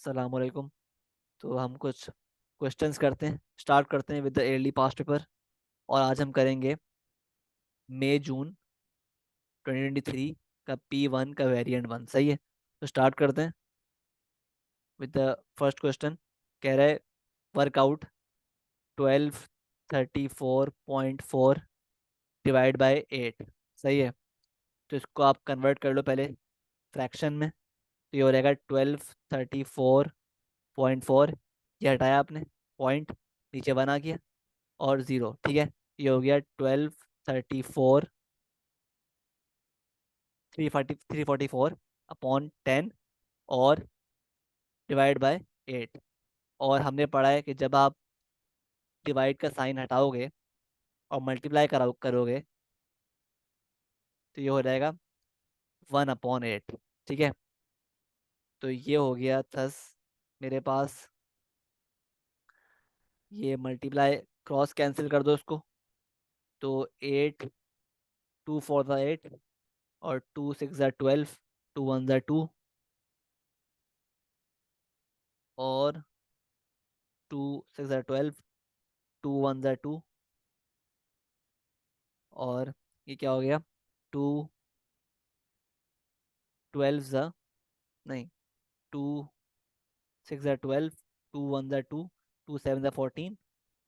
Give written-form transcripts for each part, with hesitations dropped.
सलामकुम। तो हम कुछ क्वेश्चंस करते हैं, स्टार्ट करते हैं with the early past paper. और आज हम करेंगे मई जून 2023 का P1 का वेरिएंट 1। सही है, तो स्टार्ट करते हैं विद द फर्स्ट क्वेश्चन। कह रहा है वर्कआउट 1234.4 डिवाइड बाय 8। सही है, तो इसको आप कन्वर्ट कर लो पहले फ्रैक्शन में। तो ये हो जाएगा 1234.4। ये हटाया आपने पॉइंट, नीचे वन आ गया और ज़ीरो। ठीक है, ये हो गया 1234 344 अपॉन 10 और डिवाइड बाय 8। और हमने पढ़ा है कि जब आप डिवाइड का साइन हटाओगे और मल्टीप्लाई करोगे तो ये हो जाएगा 1/8। ठीक है, तो ये हो गया 10 मेरे पास। ये मल्टीप्लाई क्रॉस कैंसिल कर दो इसको, तो 8, 2 4 ज़ा 8 और 2 6 ज़ा 12, 2 1 ज़ा 2 और 2 6 ज़ा 12, 2 1 ज़ा 2 और ये क्या हो गया 2 12 ज़ा नहीं 2 6 ज़ा 12, 2 1 ज़ा 2, 2 7 ज़ा 14,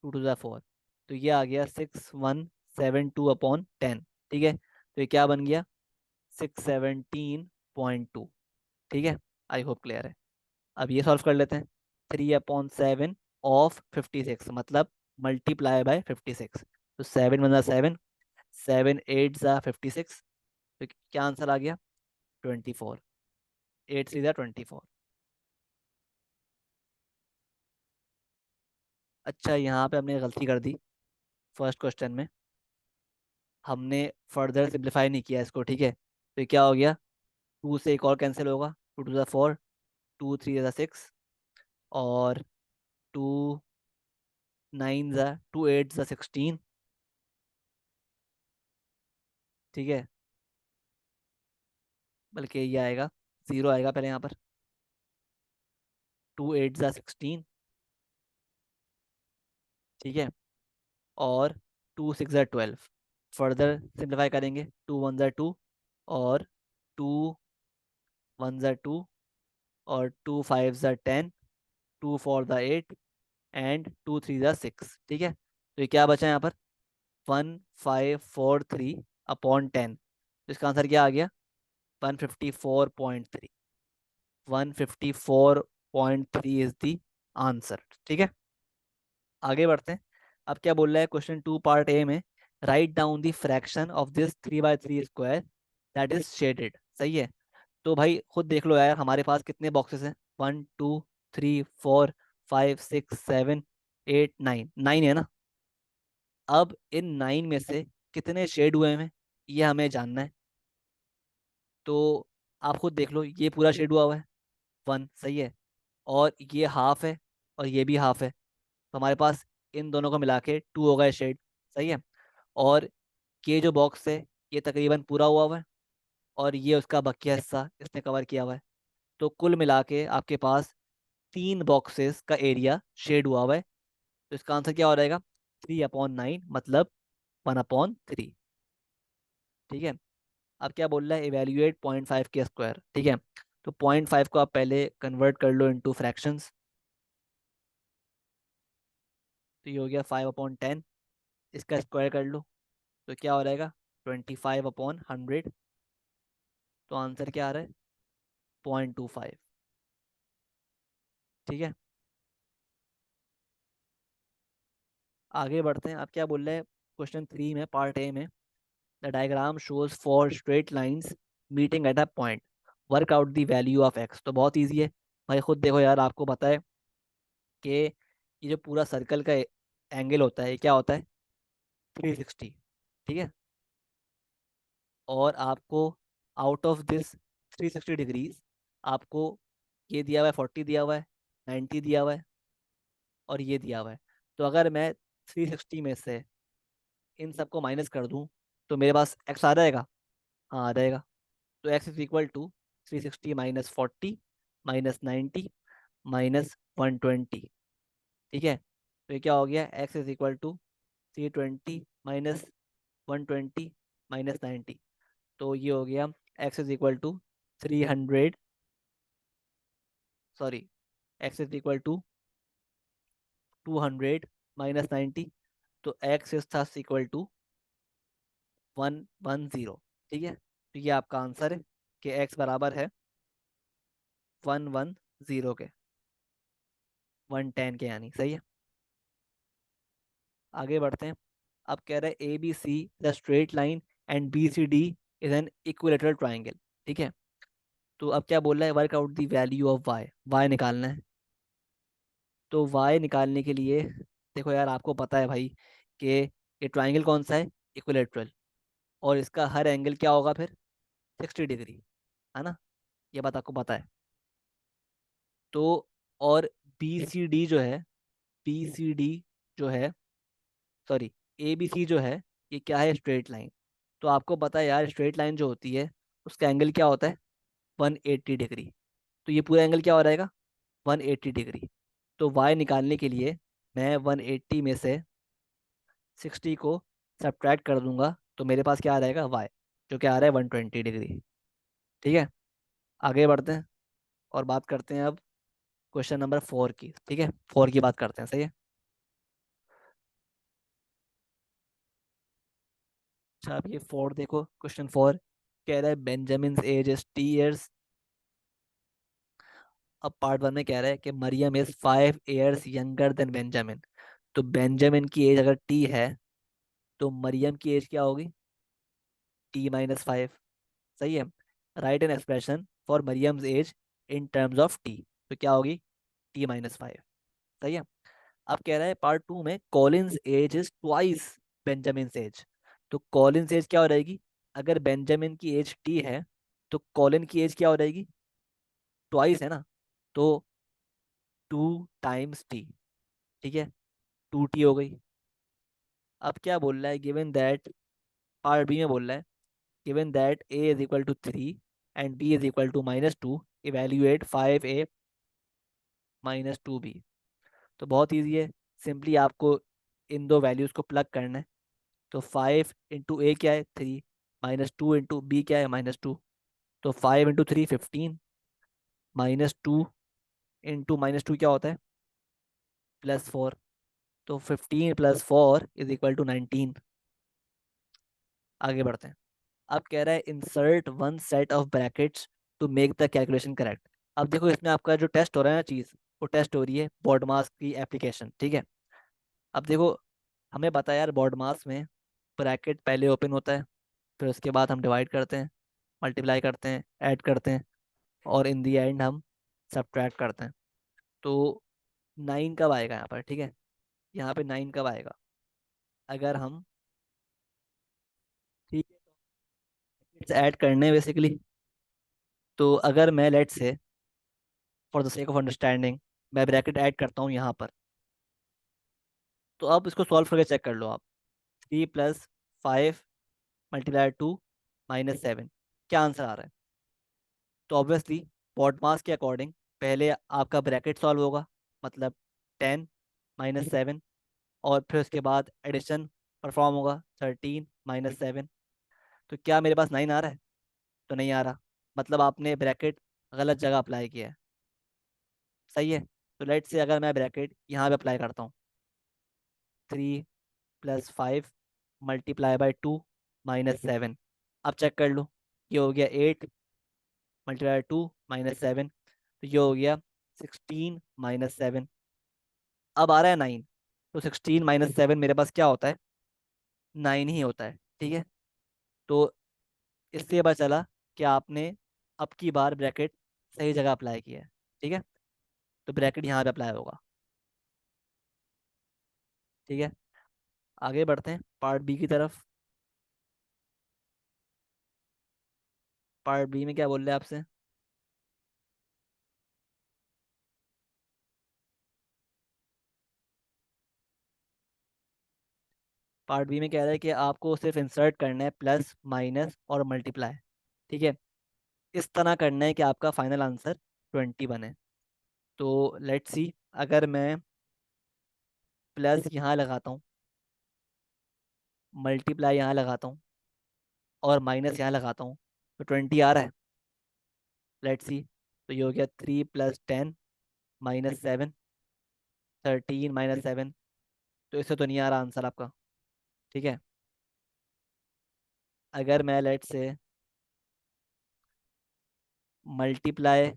2 2 ज़ा 4। तो ये आ गया 6172/10। ठीक है, तो ये क्या बन गया 617.2। ठीक है, आई होप क्लियर है। अब ये सॉल्व कर लेते हैं। 3/7 ऑफ 56 मतलब मल्टीप्लाई बाय 56। तो 7 1 ज़ा 7, 7 8 ज़ा 56। तो क्या आंसर आ गया 24। 8 3 ज़ा 24। अच्छा, यहाँ पे हमने गलती कर दी फर्स्ट क्वेश्चन में। हमने फर्दर सिंप्लीफाई नहीं किया इसको। ठीक है, तो ये क्या हो गया 2 से एक और कैंसिल होगा, 2 2 ज़ा 4, 2 3 ज़ा 6 और 2 9 ज़ा 2 8 ज़ा 16। ठीक है, बल्कि ये आएगा ज़ीरो आएगा पहले यहाँ पर। 2 8 ज़ा 16। ठीक है, और 2 6 ज़ा 12। फर्दर सिंप्लीफाई करेंगे, 2 1 ज़ा 2 और 2 1 ज़ा 2 और 2 5 ज़ा 10, 2 4 ज़ा 8 एंड 2 3 ज़ा 6। ठीक है, तो ये क्या बचा यहाँ पर 1543/10। तो इसका आंसर क्या आ गया 154.3। 154.3 इज द आंसर। ठीक है, आगे बढ़ते हैं। अब क्या बोल रहा है क्वेश्चन 2 पार्ट ए में, write down the fraction of this 3/3 square that is shaded. सही है, तो भाई खुद देख लो यार, हमारे पास कितने बॉक्सेस हैं 1 2 3 4 5 6 7 8 9, 9 है ना। अब इन 9 में से कितने शेड हुए हैं ये हमें जानना है। तो आप खुद देख लो, ये पूरा शेड हुआ हुआ है 1। सही है, और ये हाफ है और ये भी हाफ है, तो हमारे पास इन दोनों को मिला के 2 हो गए शेड। सही है, और ये जो बॉक्स है ये तकरीबन पूरा हुआ हुआ है और ये उसका बकिया हिस्सा इसने कवर किया हुआ है। तो कुल मिला के आपके पास 3 बॉक्सेस का एरिया शेड हुआ हुआ है। तो इसका आंसर क्या हो जाएगा 3/9 मतलब 1/3। ठीक है, अब क्या बोल रहा है इवेल्युएट 0.5 के स्क्वायर। ठीक है, तो 0.5 को आप पहले कन्वर्ट कर लो इनटू फ्रैक्शंस। तो ये हो गया 5/10। इसका स्क्वायर कर लो तो क्या हो जाएगा 25/100। तो आंसर क्या आ रहा है 0.25। ठीक है, आगे बढ़ते हैं। अब क्या बोल रहे हैं क्वेश्चन 3 में पार्ट ए में, the diagram shows 4 straight lines meeting at a point, work out the value of x. तो बहुत ईजी है भाई, खुद देखो यार, आपको पता है कि ये जो पूरा सर्कल का एंगल होता है ये क्या होता है 360। ठीक है, और आपको आउट ऑफ दिस 360 डिग्रीज आपको ये दिया हुआ है 40 दिया हुआ है, 90 दिया हुआ है और ये दिया हुआ है। तो अगर मैं 360 में से इन सबको माइनस कर दूं तो मेरे पास एक्स आ जाएगा। हाँ आ जाएगा। तो एक्स इज इक्वल टू 360 - 40 - 90 -120। ठीक है, तो ये क्या हो गया, x इज इक्वल टू 320 -120 -90। तो ये हो गया x is equal to 300, sorry, x is equal to 200 -90। तो x is thus equal to 110। ठीक है, तो ये आपका आंसर है कि x बराबर है 110 के, 110 के, यानी सही है। आगे बढ़ते हैं। अब कह रहे हैं A B C the straight line and B C D is an equilateral triangle. ठीक है, तो अब क्या बोल रहा है, work out the value of Y, Y निकालना है। तो वाई निकालने के लिए देखो यार, आपको पता है भाई कि ये ट्राइंगल कौन सा है, इक्विलेटरल, और इसका हर एंगल क्या होगा फिर, 60 डिग्री, है ना, ये बात आपको पता है। तो और बी सी डी जो है, बी सी डी जो है, सॉरी, ए बी सी जो है, ये क्या है, स्ट्रेट लाइन। तो आपको पता है यार, स्ट्रेट लाइन जो होती है उसका एंगल क्या होता है, 180 डिग्री। तो ये पूरा एंगल क्या हो जाएगा, 180 डिग्री। तो y निकालने के लिए मैं 180 में से 60 को सब्ट्रैक्ट कर दूंगा, तो मेरे पास क्या आ जाएगा, y, जो कि आ रहा है 120 डिग्री। ठीक है, आगे बढ़ते हैं और बात करते हैं अब क्वेश्चन नंबर 4 की। ठीक है, 4 की बात करते हैं, सही है। अच्छा, अब ये 4 देखो, क्वेश्चन 4 कह रहा है Benjamin age is T years. अब पार्ट 1 में कह रहा है कि Mariam is 5 years younger than Benjamin. तो बेंजामिन की एज अगर टी है, तो मरियम की एज क्या होगी, t-5। सही है, write an expression for Mariam's age in terms of T. तो क्या होगी, t-5। सही है। अब कह रहा है पार्ट 2 में Collins age is twice Benjamin age. तो कॉलिंस एज क्या हो रहेगी, अगर बेंजामिन की एज टी है, तो कॉलिन की एज क्या हो रहेगी, ट्वाइस है ना, तो 2 टाइम्स टी। ठीक है, 2 टी हो गई। अब क्या बोल रहा है, गिवन दैट, पार्ट बी में बोल रहा है, given that a is equal to 3 and b is equal to -2, evaluate 5a -2b। तो बहुत ईजी है, सिंपली आपको इन दो वैल्यूज को प्लग करना है। तो 5 इंटू a क्या है, 3, -2 इंटू b क्या है, -2। तो 5 इंटू 3 15, -2 इंटू -2 क्या होता है, +4। तो 15 + 4 = 19। आगे बढ़ते हैं। अब कह रहा है insert one set of brackets to make the calculation correct. अब देखो, इसमें आपका जो टेस्ट हो रहा है ना चीज़, वो टेस्ट हो रही है बॉड मास की एप्लीकेशन। ठीक है, अब देखो, हमें पता है यार, बॉड मास में ब्रैकेट पहले ओपन होता है, फिर उसके बाद हम डिवाइड करते हैं, मल्टीप्लाई करते हैं, ऐड करते हैं, और इन दी एंड हम सब्ट्रैक्ट करते हैं। तो 9 कब आएगा यहाँ पर, ठीक है, यहाँ पे 9 कब आएगा, अगर हम, ठीक है, ऐड करने बेसिकली। तो अगर मैं, लेट से, for the sake of understanding, मैं ब्रैकेट ऐड करता हूँ यहाँ पर, तो अब इसको सॉल्व करके चेक कर लो आप। 3 + 5 × 2 -7, क्या आंसर आ रहा है। तो ऑब्वियसली पॉट मास के अकॉर्डिंग पहले आपका ब्रैकेट सॉल्व होगा, मतलब 10 - 7, और फिर उसके बाद एडिशन परफॉर्म होगा, 13 - 7। तो क्या मेरे पास 9 आ रहा है, तो नहीं आ रहा, मतलब आपने ब्रैकेट गलत जगह अप्लाई किया है। सही है, तो लेट से अगर मैं ब्रैकेट यहाँ पे अप्लाई करता हूँ, 3 + 5 × 2 -7। अब चेक कर लो, ये हो गया 8 × 2 - 7, तो ये हो गया 16 - 7। अब आ रहा है 9, तो 16 - 7 मेरे पास क्या होता है, 9 ही होता है। ठीक है, तो इससे पता चला कि आपने अब की बार ब्रैकेट सही जगह अप्लाई किया है। ठीक है, तो ब्रैकेट यहाँ पे अप्लाई होगा। ठीक है, आगे बढ़ते हैं पार्ट बी की तरफ। पार्ट बी में क्या बोल रहे हैं आपसे, पार्ट बी में कह रहा है कि आपको सिर्फ इंसर्ट करना है प्लस माइनस और मल्टीप्लाई। ठीक है, इस तरह करना है कि आपका फाइनल आंसर 20 बने। तो लेट्स सी, अगर मैं प्लस यहाँ लगाता हूँ, मल्टीप्लाई यहाँ लगाता हूँ और माइनस यहाँ लगाता हूँ, तो 20 आ रहा है। लेट्स सी, तो ये हो गया 3 + 10 -7, 13 - 7। तो इससे तो नहीं आ रहा आंसर आपका। ठीक है, अगर मैं लेट्स से मल्टीप्लाई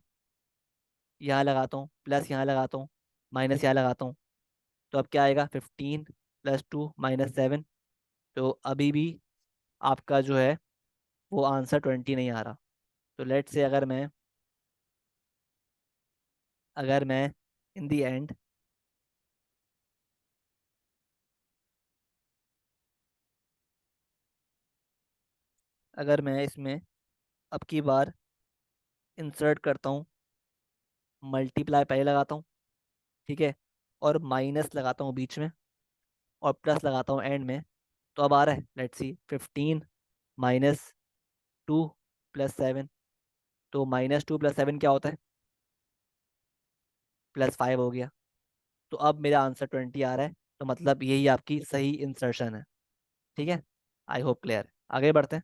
यहाँ लगाता हूँ, प्लस यहाँ लगाता हूँ, माइनस यहाँ लगाता हूँ, तो अब क्या आएगा? 15 + 2 - 7। तो अभी भी आपका जो है वो आंसर 20 नहीं आ रहा। तो लेट्स से, अगर मैं इन दी एंड, अगर मैं इसमें अब की बार इंसर्ट करता हूँ, मल्टीप्लाई पहले लगाता हूँ, ठीक है, और माइनस लगाता हूँ बीच में, और प्लस लगाता हूँ एंड में, तो अब आ रहा है। Let's see, 15 - 2 + 7। तो -2 + 7 क्या होता है? +5 हो गया। तो अब मेरा आंसर 20 आ रहा है, तो मतलब यही आपकी सही इंसर्शन है। ठीक है, आई होप क्लियर है। आगे बढ़ते हैं।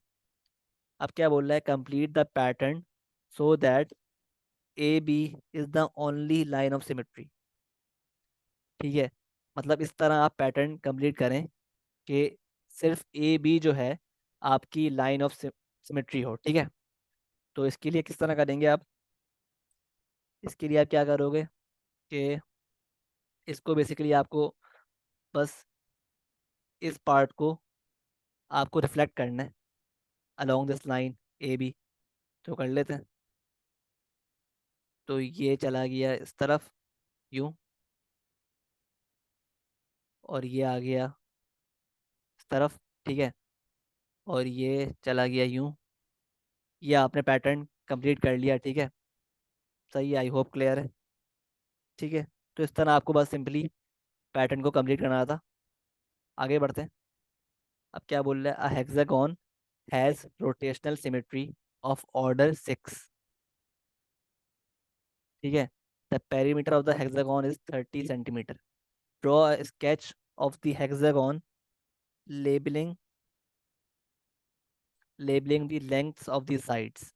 अब क्या बोल रहा है? Complete the pattern so that A B is the only line of symmetry. ठीक है, मतलब इस तरह आप पैटर्न कंप्लीट करें कि सिर्फ ए बी जो है आपकी लाइन ऑफ सिमेट्री हो। ठीक है, तो इसके लिए किस तरह करेंगे आप? इसके लिए आप क्या करोगे कि इसको बेसिकली आपको बस इस पार्ट को आपको रिफ्लेक्ट करना है along this line A B. तो कर लेते हैं। तो ये चला गया इस तरफ यूं, और ये आ गया इस तरफ। ठीक है, और ये चला गया यूं। ये आपने पैटर्न कंप्लीट कर लिया। ठीक है, सही, आई होप क्लियर है। ठीक है, तो इस तरह आपको बस सिंपली पैटर्न को कंप्लीट करना था। आगे बढ़ते हैं। अब क्या बोल रहा है? A hexagon has rotational symmetry of order 6। ठीक है, the perimeter of the hexagon is 30 centimetre. Draw a sketch of the hexagon labelling the lengths of the sides.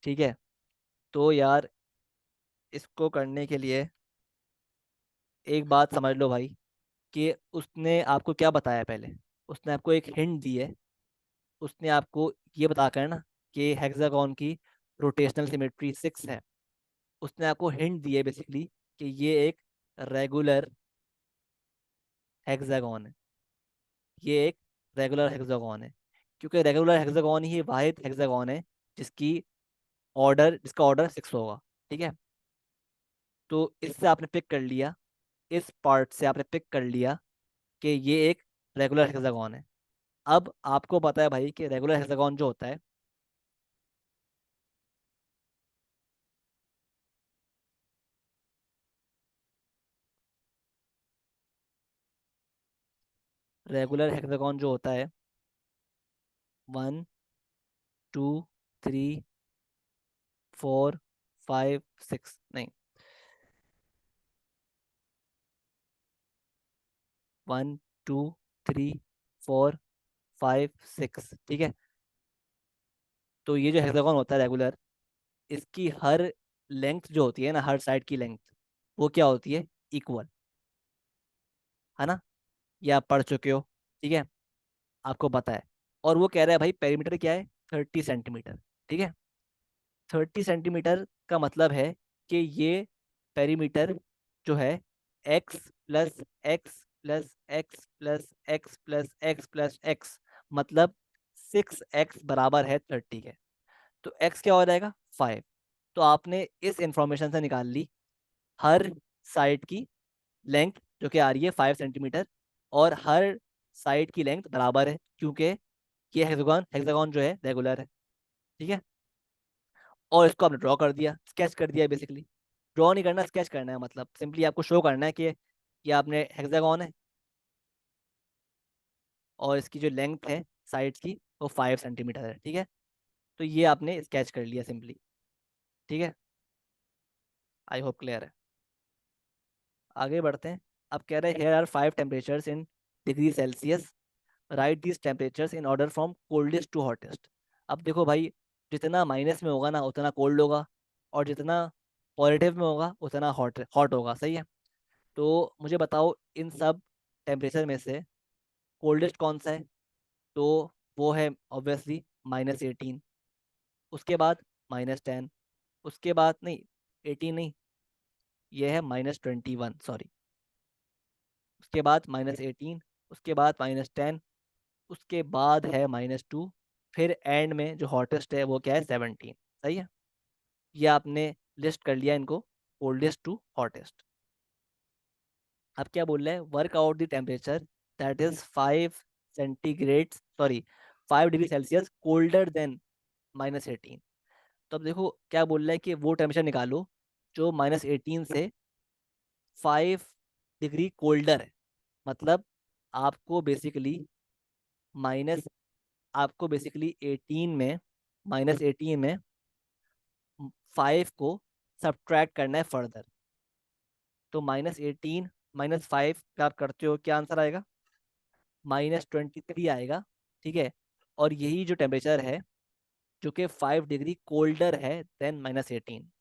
ठीक है, तो यार इसको करने के लिए एक बात समझ लो भाई, कि उसने आपको क्या बताया पहले? उसने आपको एक हिंट दी है। उसने आपको ये बताकर ना कि हेक्सागोन की रोटेशनल सिमेट्री 6 है। उसने आपको हिंट दी है बेसिकली कि ये एक रेगुलर हेक्सागोन है। ये एक रेगुलर हेक्सागोन है, क्योंकि रेगुलर हेक्सागोन ही वाहिद हेक्सागोन है जिसका ऑर्डर 6 होगा। ठीक है, तो इससे आपने पिक कर लिया, इस पार्ट से आपने पिक कर लिया कि ये एक रेगुलर हेक्सागोन है। अब आपको पता है भाई कि रेगुलर हेक्सागोन जो होता है, रेगुलर हेक्सागोन जो होता है 1 2 3 4 5 6, नहीं, 1 2 3 4 5 6। ठीक है, तो ये जो हेक्सागोन होता है रेगुलर, इसकी हर लेंथ जो होती है ना, हर साइड की लेंथ, वो क्या होती है? इक्वल, है ना? ये आप पढ़ चुके हो। ठीक है, आपको पता है। और वो कह रहा है भाई पेरीमीटर क्या है? 30 सेंटीमीटर। ठीक है, 30 सेंटीमीटर का मतलब है कि ये पेरीमीटर जो है x + x + x + x + x + x, मतलब 6x बराबर है 30 के। तो x क्या हो जाएगा? 5। तो आपने इस इंफॉर्मेशन से निकाल ली हर साइड की लेंथ जो कि आ रही है 5 सेंटीमीटर, और हर साइड की लेंथ बराबर है, क्योंकि ये हेक्सागोन हेक्सागोन जो है रेगुलर है। ठीक है, और इसको आपने ड्रॉ कर दिया, स्केच कर दिया बेसिकली। ड्रॉ नहीं करना, स्केच करना है, मतलब सिंपली आपको शो करना है कि ये आपने हेक्सागोन है, और इसकी जो लेंथ है साइड्स की वो 5 सेंटीमीटर है। ठीक है, तो ये आपने स्केच कर लिया सिंपली। ठीक है, आई होप क्लियर है। आगे बढ़ते हैं। अब कह रहे हैं here are 5 temperatures in degree Celsius, write these temperatures in order from coldest to hottest. अब देखो भाई, जितना माइनस में होगा ना उतना कोल्ड होगा, और जितना पॉजिटिव में होगा उतना हॉट हॉट होगा, सही है। तो मुझे बताओ इन सब टेम्परेचर में से कोल्डेस्ट कौन सा है। तो वो है ऑब्वियसली -18। उसके बाद -10। उसके बाद नहीं, 18 नहीं, ये है -21, सॉरी। उसके बाद -18, उसके बाद -10, उसके बाद है -2, फिर एंड में जो हॉटेस्ट है वो क्या है, 17। सही है। ये आपने लिस्ट कर लिया इनको, कोल्डेस्ट टू हॉटेस्ट। अब क्या बोल रहे हैं, work out the temperature that is 5 centigrade, sorry 5 degree Celsius colder than -18। तो अब देखो क्या बोल रहा है कि वो टेम्परेचर निकालो जो -18 से 5 डिग्री कोल्डर है। मतलब आपको बेसिकली माइनस आपको बेसिकली 18 में, -18 में 5 को सब्ट्रैक्ट करना है फर्दर। तो -18 -5 का आप करते हो, क्या आंसर आएगा, -23 आएगा। ठीक है। और यही जो टेम्परेचर है जो कि 5 डिग्री कोल्डर है देन -18।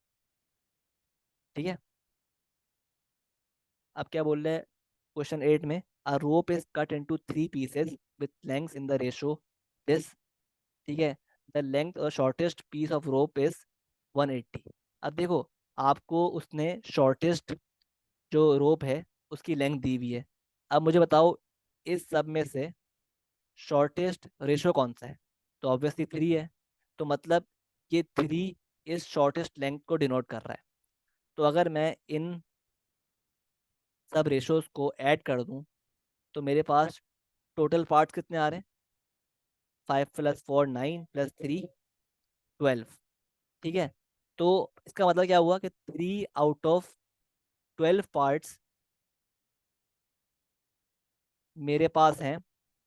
ठीक है। अब क्या बोल रहे हैं क्वेश्चन 8 में, a rope is cut into 3 pieces with lengths in the ratio this. ठीक है। द लेंथ और shortest piece of rope is 180। अब देखो, आपको उसने शॉर्टेस्ट जो रोप है उसकी लेंथ दी हुई है। अब मुझे बताओ इस सब में से शॉर्टेस्ट रेशो कौन सा है। तो ऑब्वियसली 3 है। तो मतलब ये 3 इस शॉर्टेस्ट लेंथ को डिनोट कर रहा है। तो अगर मैं इन सब रेशोज को ऐड कर दूं तो मेरे पास टोटल पार्ट्स कितने आ रहे हैं, 5 + 4 9 + 3 12। ठीक है। तो इसका मतलब क्या हुआ कि 3 आउट ऑफ 12 पार्ट्स मेरे पास हैं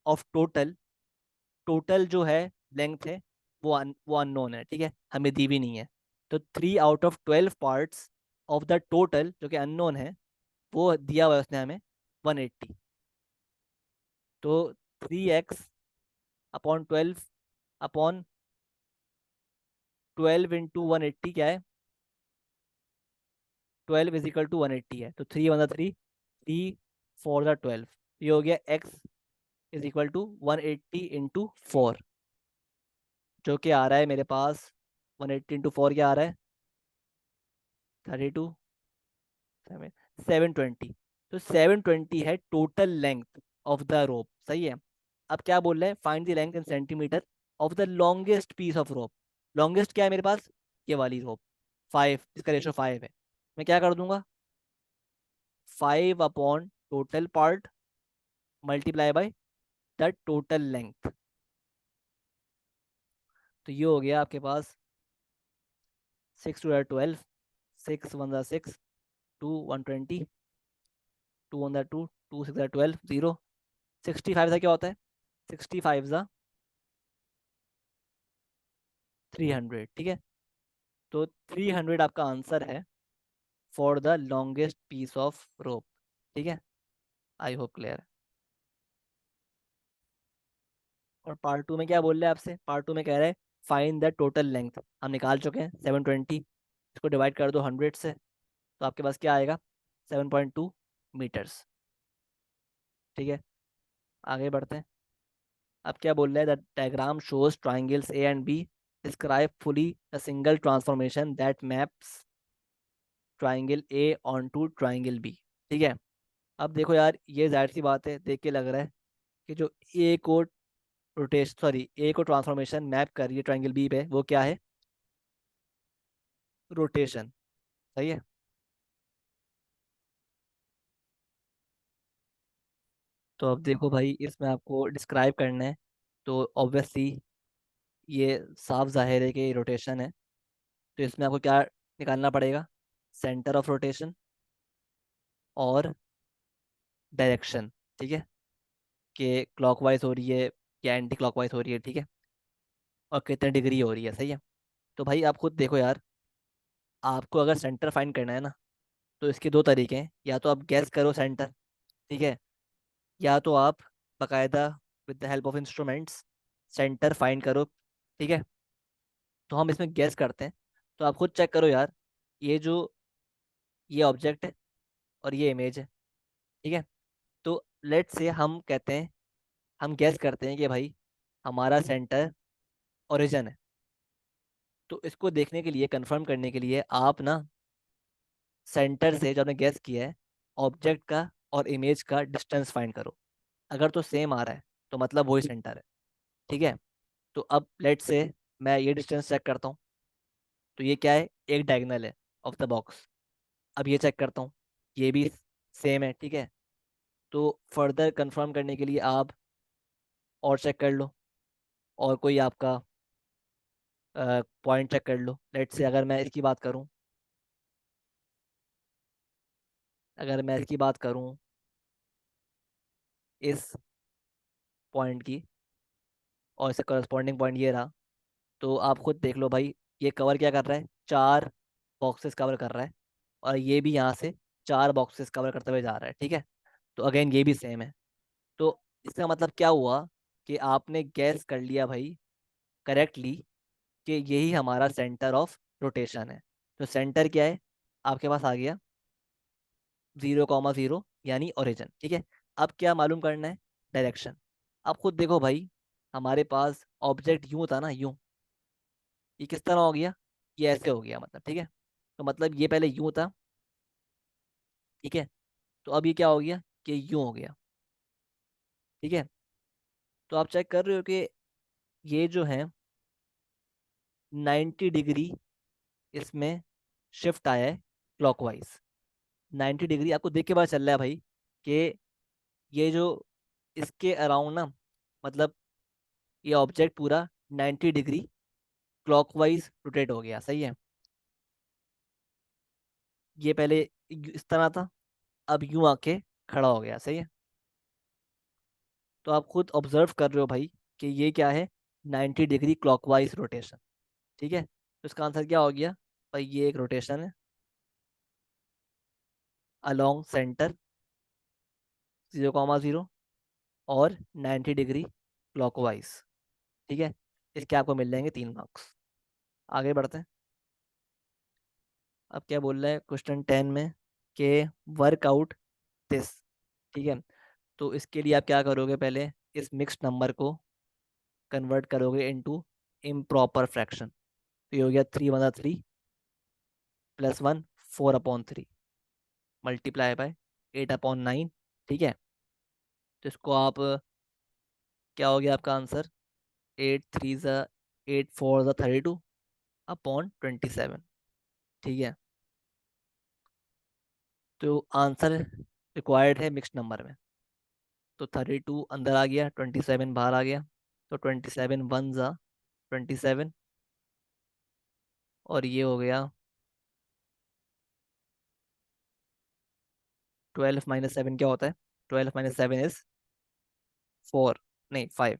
ऑफ टोटल। टोटल जो है लेंथ है वो अननोन है, ठीक है, हमें दी भी नहीं है। तो 3 out of 12 parts of the total जो कि अननोन है वो दिया हुआ है उसने हमें 180। तो 3x/12 अपॉन 12 इंटू 180 क्या है, 12 = 180 है। तो 3 × 3, 3 × 4 = 12। ये हो गया x = 180 × 4, जो कि आ रहा है मेरे पास 180 × 4 क्या आ रहा है, 32, 720। तो 720 है total length of the rope, सही है। अब क्या बोल रहे हैं, find the length in centimetre of the longest piece of rope. Longest क्या है मेरे पास, ये वाली रोप 5, इसका रेशो 5 है। मैं क्या कर दूंगा, 5 upon total part multiply by the total length. तो ये हो गया आपके पास 6 × 2 = 12, 6 × 1 = 6, 2 120, 2 × 2 2 6 = 12, 0। 65 सा क्या होता है, 65 सा 300। ठीक है। तो 300 आपका आंसर है for the longest piece of rope. ठीक है। आई होप क्लियर है। और पार्ट 2 में क्या बोल रहे हैं आपसे, पार्ट 2 में कह रहे हैं फाइंड द टोटल लेंथ। हम निकाल चुके हैं 720, इसको डिवाइड कर दो 100 से, तो आपके पास क्या आएगा, 7.2 मीटर्स। ठीक है। आगे बढ़ते हैं। अब क्या बोल रहे हैं, the diagram shows triangles A and B, describe fully the single transformation that maps triangle A on to triangle B. ठीक है। अब देखो यार, ये जाहिर सी बात है, देख के लग रहा है कि जो ए को रोटेशन, सॉरी ए को ट्रांसफॉर्मेशन मैप कर रही है ट्राइंगल बी पे, वो क्या है, रोटेशन। सही है। तो अब देखो भाई, इसमें आपको डिस्क्राइब करना है। तो ऑब्वियसली ये साफ जाहिर है कि रोटेशन है। तो इसमें आपको क्या निकालना पड़ेगा, सेंटर ऑफ रोटेशन और डायरेक्शन। ठीक है। कि क्लॉकवाइज हो रही है या एंटी क्लॉकवाइज हो रही है। ठीक है। और कितने डिग्री हो रही है, सही है। तो भाई आप खुद देखो यार, आपको अगर सेंटर फाइंड करना है ना, तो इसके दो तरीके हैं, या तो आप गैस करो सेंटर, ठीक है, या तो आप बकायदा with the help of instruments centre find करो, ठीक है। तो हम इसमें गैस करते हैं। तो आप खुद चेक करो यार, ये जो ये ऑब्जेक्ट है और ये इमेज है, ठीक है। तो लेट से हम कहते हैं, हम गैस करते हैं कि भाई हमारा सेंटर ओरिजिन है। तो इसको देखने के लिए, कंफर्म करने के लिए, आप ना सेंटर से जो आपने गैस किया है, ऑब्जेक्ट का और इमेज का डिस्टेंस फाइंड करो। अगर तो सेम आ रहा है तो मतलब वही सेंटर है, ठीक है। तो अब लेट से मैं ये डिस्टेंस चेक करता हूँ, तो ये क्या है, एक डायगोनल है ऑफ द बॉक्स। अब ये चेक करता हूँ, ये भी सेम है, ठीक है। तो फर्दर कंफर्म करने के लिए आप और चेक कर लो, और कोई आपका पॉइंट चेक कर लो। लेट से अगर मैं इसकी बात करूँ, अगर मैं इसकी बात करूँ इस पॉइंट की, और इससे करस्पॉन्डिंग पॉइंट ये रहा, तो आप खुद देख लो भाई, ये कवर क्या कर रहा है, चार बॉक्सेस कवर कर रहा है, और ये भी यहाँ से चार बॉक्सेस कवर करते हुए जा रहा है, ठीक है। तो अगेन ये भी सेम है। तो इसका मतलब क्या हुआ कि आपने गैस कर लिया भाई करेक्टली कि यही हमारा सेंटर ऑफ रोटेशन है। तो सेंटर क्या है, आपके पास आ गया 0,0 यानी ओरिजिन, ठीक है। अब क्या मालूम करना है, डायरेक्शन। आप खुद देखो भाई, हमारे पास ऑब्जेक्ट यूं था ना, यूं, ये किस तरह हो गया, ये ऐसे हो गया मतलब, ठीक है। तो मतलब ये पहले यूं था, ठीक है। तो अब ये क्या हो गया कि यूं हो गया, ठीक है। तो आप चेक कर रहे हो कि ये जो है 90 डिग्री इसमें शिफ्ट आया है क्लॉकवाइज। 90 डिग्री आपको देख के पता चल रहा है भाई कि ये जो इसके अराउंड ना, मतलब ये ऑब्जेक्ट पूरा 90 डिग्री क्लॉकवाइज रोटेट हो गया, सही है। ये पहले इस तरह था, अब यूं आके खड़ा हो गया, सही है। तो आप खुद ऑब्जर्व कर रहे हो भाई कि ये क्या है, 90 डिग्री क्लॉकवाइज रोटेशन, ठीक है। तो इसका आंसर क्या हो गया भाई, ये एक रोटेशन है अलोंग सेंटर 0,0 और 90 डिग्री क्लॉकवाइज, ठीक है। इसके आपको मिल जाएंगे 3 मार्क्स। आगे बढ़ते हैं। अब क्या बोल रहा है क्वेश्चन 10 में कि वर्कआउट दिस, ठीक है। तो इसके लिए आप क्या करोगे, पहले इस मिक्स्ड नंबर को कन्वर्ट करोगे इनटू इम्प्रॉपर फ्रैक्शन। तो ये हो गया 3 × 3 +1 4/3 मल्टीप्लाई बाय 8/9, ठीक है। तो इसको आप, क्या हो गया आपका आंसर, 8 3 × 8 4 32/27, ठीक है। तो आंसर रिक्वायर्ड है मिक्स्ड नंबर में। तो 32 अंदर आ गया, 27 बाहर आ गया। तो 27 1 × 27, और ये हो गया 12 - 7 क्या होता है, 12 - 7 इज 4, नहीं 5,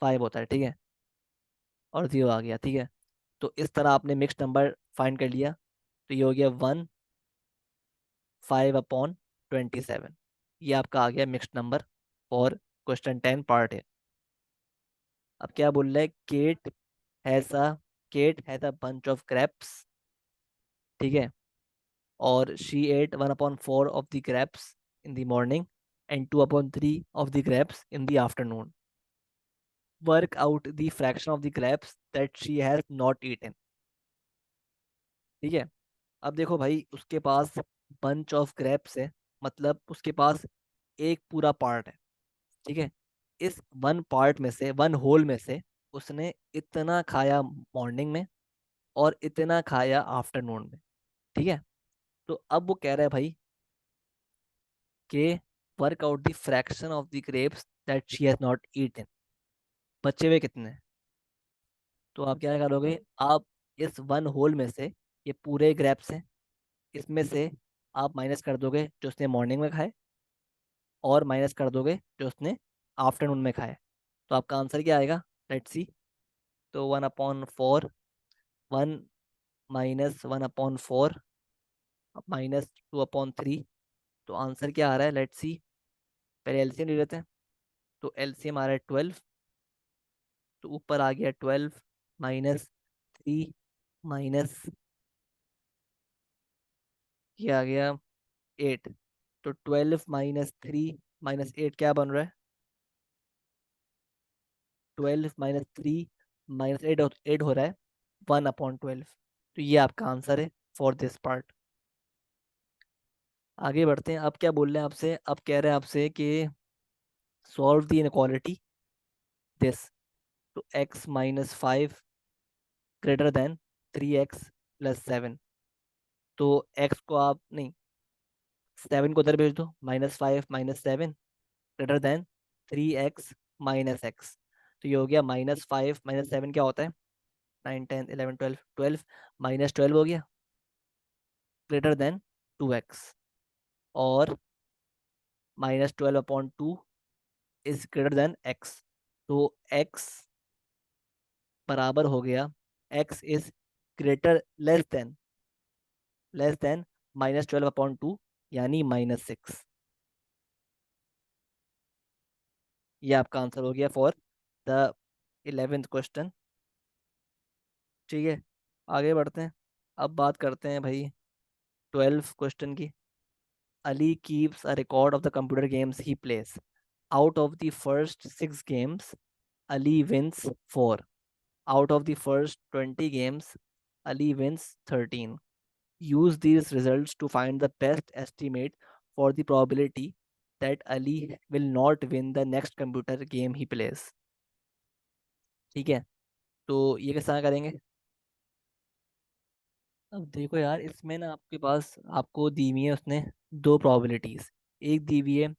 5 होता है, ठीक है। और 0 आ गया, ठीक है। तो इस तरह आपने मिक्स्ड नंबर फाइंड कर लिया। तो ये हो गया 1 5/27। ये आपका आ गया mixed number for question 10 part A. अब क्या बोल रहा है, has a Kate has a bunch of grapes, ठीक है। और she ate 1/4 of the grapes in the morning and 2/3 of the grapes in the afternoon. Work out the fraction of the grapes that she has not eaten, ठीक है। अब देखो भाई, उसके पास bunch of grapes है, मतलब उसके पास एक पूरा पार्ट है, ठीक है। इस वन पार्ट में से, वन होल में से उसने इतना खाया मॉर्निंग में और इतना खाया आफ्टरनून में, ठीक है। तो अब वो कह रहा है भाई कि work out the fraction of the grapes that she has not eaten, बचे हुए कितने हैं। तो आप क्या करोगे, आप इस वन होल में से, ये पूरे ग्रेप्स हैं, इसमें से आप माइनस कर दोगे जो उसने मॉर्निंग में खाए, और माइनस कर दोगे जो उसने आफ्टरनून में खाए। तो आपका आंसर क्या आएगा, लेट्स सी। तो 1/4, 1 -1/4 -2/3। तो आंसर क्या आ रहा है, लेट्स सी। पहले एलसीएम ले लेते हैं। तो एलसीएम आ रहा है 12। तो ऊपर आ गया 12 -3 माइनस ये आ गया 8। तो 12 -3 -8 क्या बन रहा है? 12 -3 -8 8 हो रहा है 1/12। तो ये आपका आंसर है फॉर दिस पार्ट। आगे बढ़ते हैं। अब क्या बोल रहे हैं आपसे, अब कह रहे हैं आपसे कि सॉल्व द इनक्वालिटी दिस। तो x -5 ग्रेटर देन 3x + 7। तो x को आप नहीं, 7 को उधर भेज दो, -5 -7 ग्रेटर देन 3x - x। तो ये हो गया -5 -7 क्या होता है? 9 10 11 12 12 -12 हो गया ग्रेटर देन 2x। और -12/2 इज ग्रेटर देन x। तो x बराबर हो गया, x is greater less than -12/2 यानी -6। ये आपका आंसर हो गया फॉर द 11th क्वेश्चन। ठीक है, आगे बढ़ते हैं। अब बात करते हैं भाई 12th क्वेश्चन की। Ali keeps a record of the computer games he plays. Out of the first 6 games, Ali wins 4. Out of the first 20 games, Ali wins 13. Use these results to find the best estimate for the probability that Ali will not win the next computer game he plays. ठीक है, तो ये कैसे करेंगे? अब देखो यार, इसमें ना आपके पास आपको दी हुई है उसने दो प्रोबेबिलिटीज। एक दी हुई है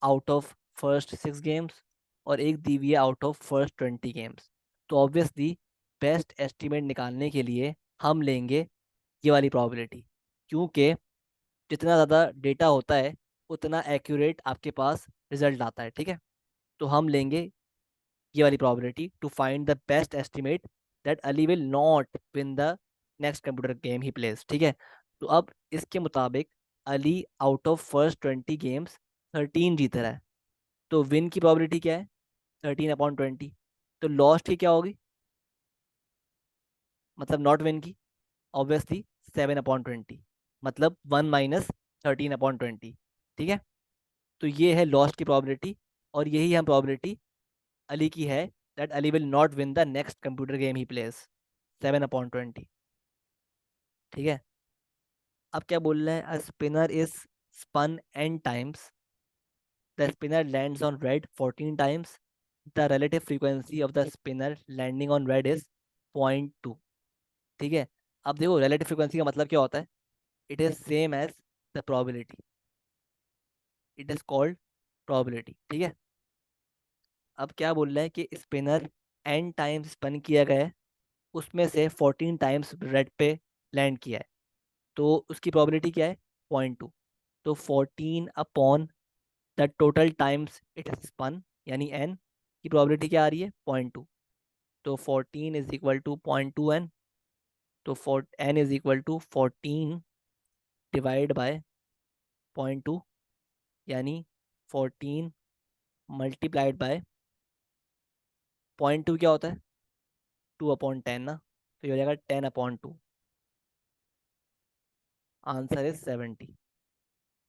आउट ऑफ फर्स्ट 6 गेम्स, और एक दी हुई है आउट ऑफ फर्स्ट 20 गेम्स। तो ऑब्वियसली बेस्ट एस्टिमेट निकालने के लिए हम लेंगे ये वाली प्रोबेबिलिटी, क्योंकि जितना ज़्यादा डेटा होता है उतना एक्यूरेट आपके पास रिजल्ट आता है। ठीक है, तो हम लेंगे ये वाली probability to find the best estimate that Ali will not win the next computer game he plays। ठीक है, तो अब इसके मुताबिक Ali out of first 20 games 13 जीत रहा है। तो विन की probability क्या है? 13/20। तो लॉस्ट की क्या होगी, मतलब नॉट विन की? ऑब्वियसली 7/20, मतलब 1 - 13/20। ठीक है, तो ये है लॉस्ट की probability, और यही हम probability अली की है that Ali will not win the next computer game he plays, 7/20। ठीक है, अब क्या बोल रहे हैं? A spinner is spun n times, the spinner lands on red 14 times, the relative frequency of the spinner landing on red is 0.2। ठीक है, अब देखो रिलेटिव फ्रीक्वेंसी का मतलब क्या होता है? It is same as the probability, it is called probability. ठीक है, अब क्या बोल रहे हैं कि स्पिनर एन टाइम्स स्पन किया गया है, उसमें से 14 टाइम्स रेड पे लैंड किया है। तो उसकी प्रोबेबिलिटी क्या है? 0.2। तो 14/, the total times it is spun, यानी एन की प्रोबेबिलिटी क्या आ रही है? 0.2। तो 14 = 0.2 n। तो n is equal to 14 divide by 0.2, यानी 14 मल्टीप्लाइड बाय 0.2 क्या होता है? 2/10 ना। तो ये हो जाएगा 10/2। Answer is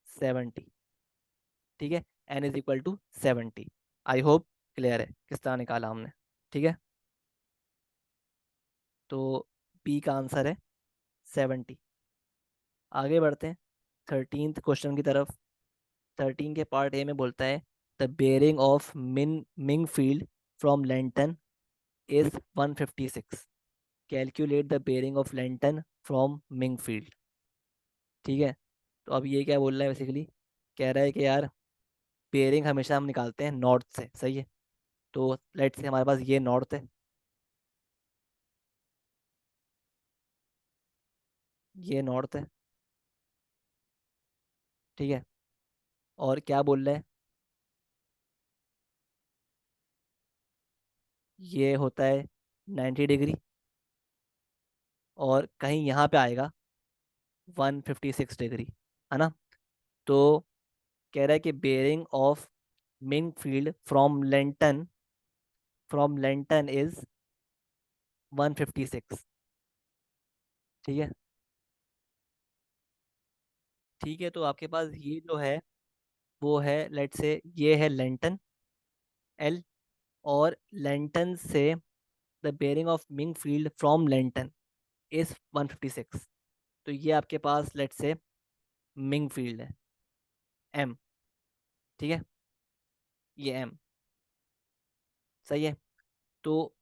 70। ठीक है, n is equal to 70। I hope clear है किस तरह निकाला हमने। ठीक है, तो बी का आंसर है 70। आगे बढ़ते हैं 13th क्वेश्चन की तरफ। 13 के पार्ट ए में बोलता है the bearing of Ming field from Lenten is 156। Calculate the bearing of Lenten from Ming field. ठीक है, तो अब ये क्या बोल रहा है बेसिकली, कह रहा है कि यार बेयरिंग हमेशा हम निकालते हैं नॉर्थ से, सही है? तो लेट्स से हमारे पास ये नॉर्थ है, ये नॉर्थ है। ठीक है, और क्या बोल रहे हैं? ये होता है 90 डिग्री, और कहीं यहाँ पे आएगा 156 डिग्री, है ना। तो कह रहा है कि bearing of Ming field from Lenten is 156। ठीक है। ठीक है, तो आपके पास ये जो है वो है, लेट से ये है लेंटन एल, और लेंटन से the bearing of Ming field from Lenten is 156। तो ये आपके पास लेट से मिंग फील्ड है एम। ठीक है, ये एम सही है। तो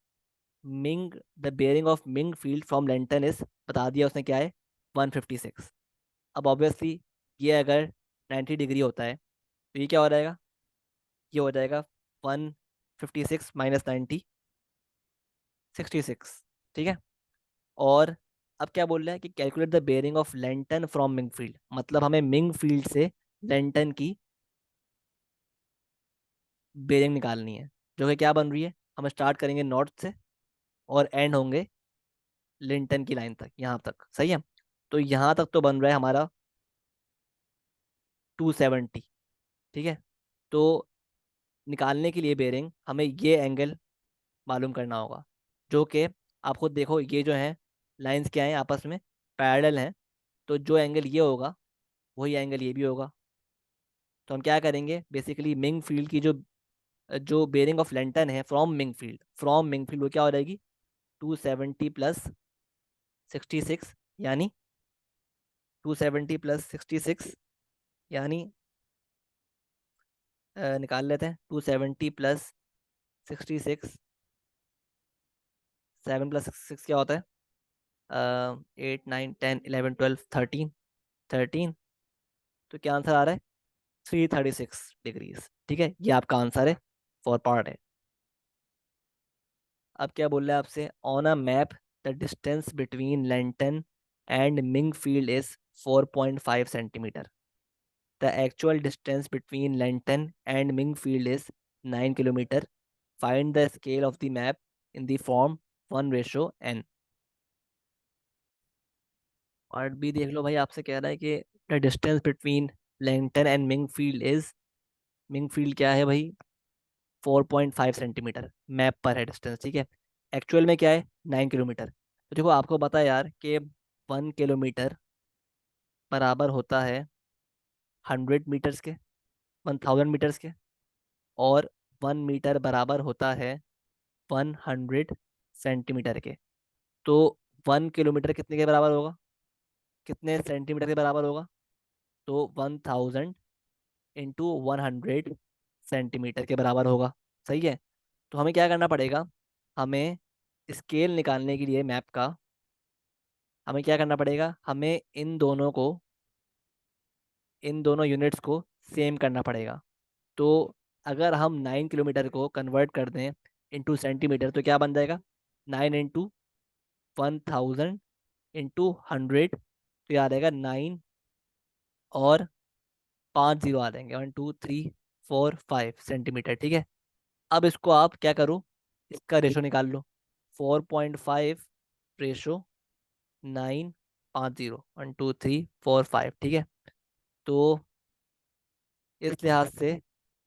Ming the bearing of Ming field from Lenten is, बता दिया उसने क्या है, 156। अब ऑब्वियसली ये अगर 90 डिग्री होता है तो ये क्या हो जाएगा, ये हो जाएगा 156 - 90, 66। ठीक है। और अब क्या बोल रहा है कि calculate the bearing of Lenten from Ming field, मतलब हमें मिंग फील्ड से लेंटन की बेयरिंग निकालनी है, जो कि क्या बन रही है, हम स्टार्ट करेंगे नॉर्थ से और एंड होंगे लिंटन की लाइन तक, यहाँ तक सही है। तो यहाँ तक तो बन रहा है हमारा 270। ठीक है। तो निकालने के लिए बेयरिंग हमें ये एंगल मालूम करना होगा, जो कि आप खुद देखो, ये जो है लाइंस क्या है, आपस में पैरेलल हैं। तो जो एंगल ये होगा वही एंगल ये भी होगा। तो हम क्या करेंगे, बेसिकली मिंग फील्ड की जो जो बेयरिंग ऑफ लेंटन है फ्रॉम मिंग फील्ड वो क्या हो जाएगी, 270 + 66, यानी 270 + 66, यानी निकाल लेते हैं, 270 + 66, 7 + 6 क्या होता है, 8 9 10 11 12 13, 13। तो क्या आंसर आ रहा है, 336 डिग्रीज। ठीक है, ये आपका आंसर है, फॉर पार्ट है। अब क्या बोल रहा है आपसे, on a map the distance between Lenton and Mingfield is 4.5 centimetre. The actual distance between Lenton and Mingfield is 9 kilometre. Find the scale of the map in the form 1:n। Part B देख लो भाई, आपसे कह रहा है कि the distance between Lenton and Mingfield is, Mingfield क्या है भाई, 4.5 सेंटीमीटर मैप पर है डिस्टेंस। ठीक है। एक्चुअल में क्या है, 9 किलोमीटर। तो देखो आपको पता है यार कि 1 किलोमीटर बराबर होता है 100 मीटर्स के, 1000 मीटर्स के। और 1 मीटर बराबर होता है 100 सेंटीमीटर के। तो 1 किलोमीटर कितने के बराबर होगा, कितने सेंटीमीटर के बराबर होगा, तो 1000 × 100 सेंटीमीटर के बराबर होगा। सही है। तो हमें क्या करना पड़ेगा, हमें स्केल निकालने के लिए मैप का, हमें क्या करना पड़ेगा, हमें इन दोनों यूनिट्स को सेम करना पड़ेगा। तो अगर हम 9 किलोमीटर को कन्वर्ट कर दें इंटू सेंटीमीटर, तो क्या बन जाएगा, 9 × 1000 × 100, तो याद आएगा 9 और 5 जीरो आ जाएंगे, 1 2 3 4 5 सेंटीमीटर। ठीक है। अब इसको आप क्या करो, इसका रेशो निकाल लो, 4.5/9, 1 2 3 4 5। ठीक है। तो इस लिहाज से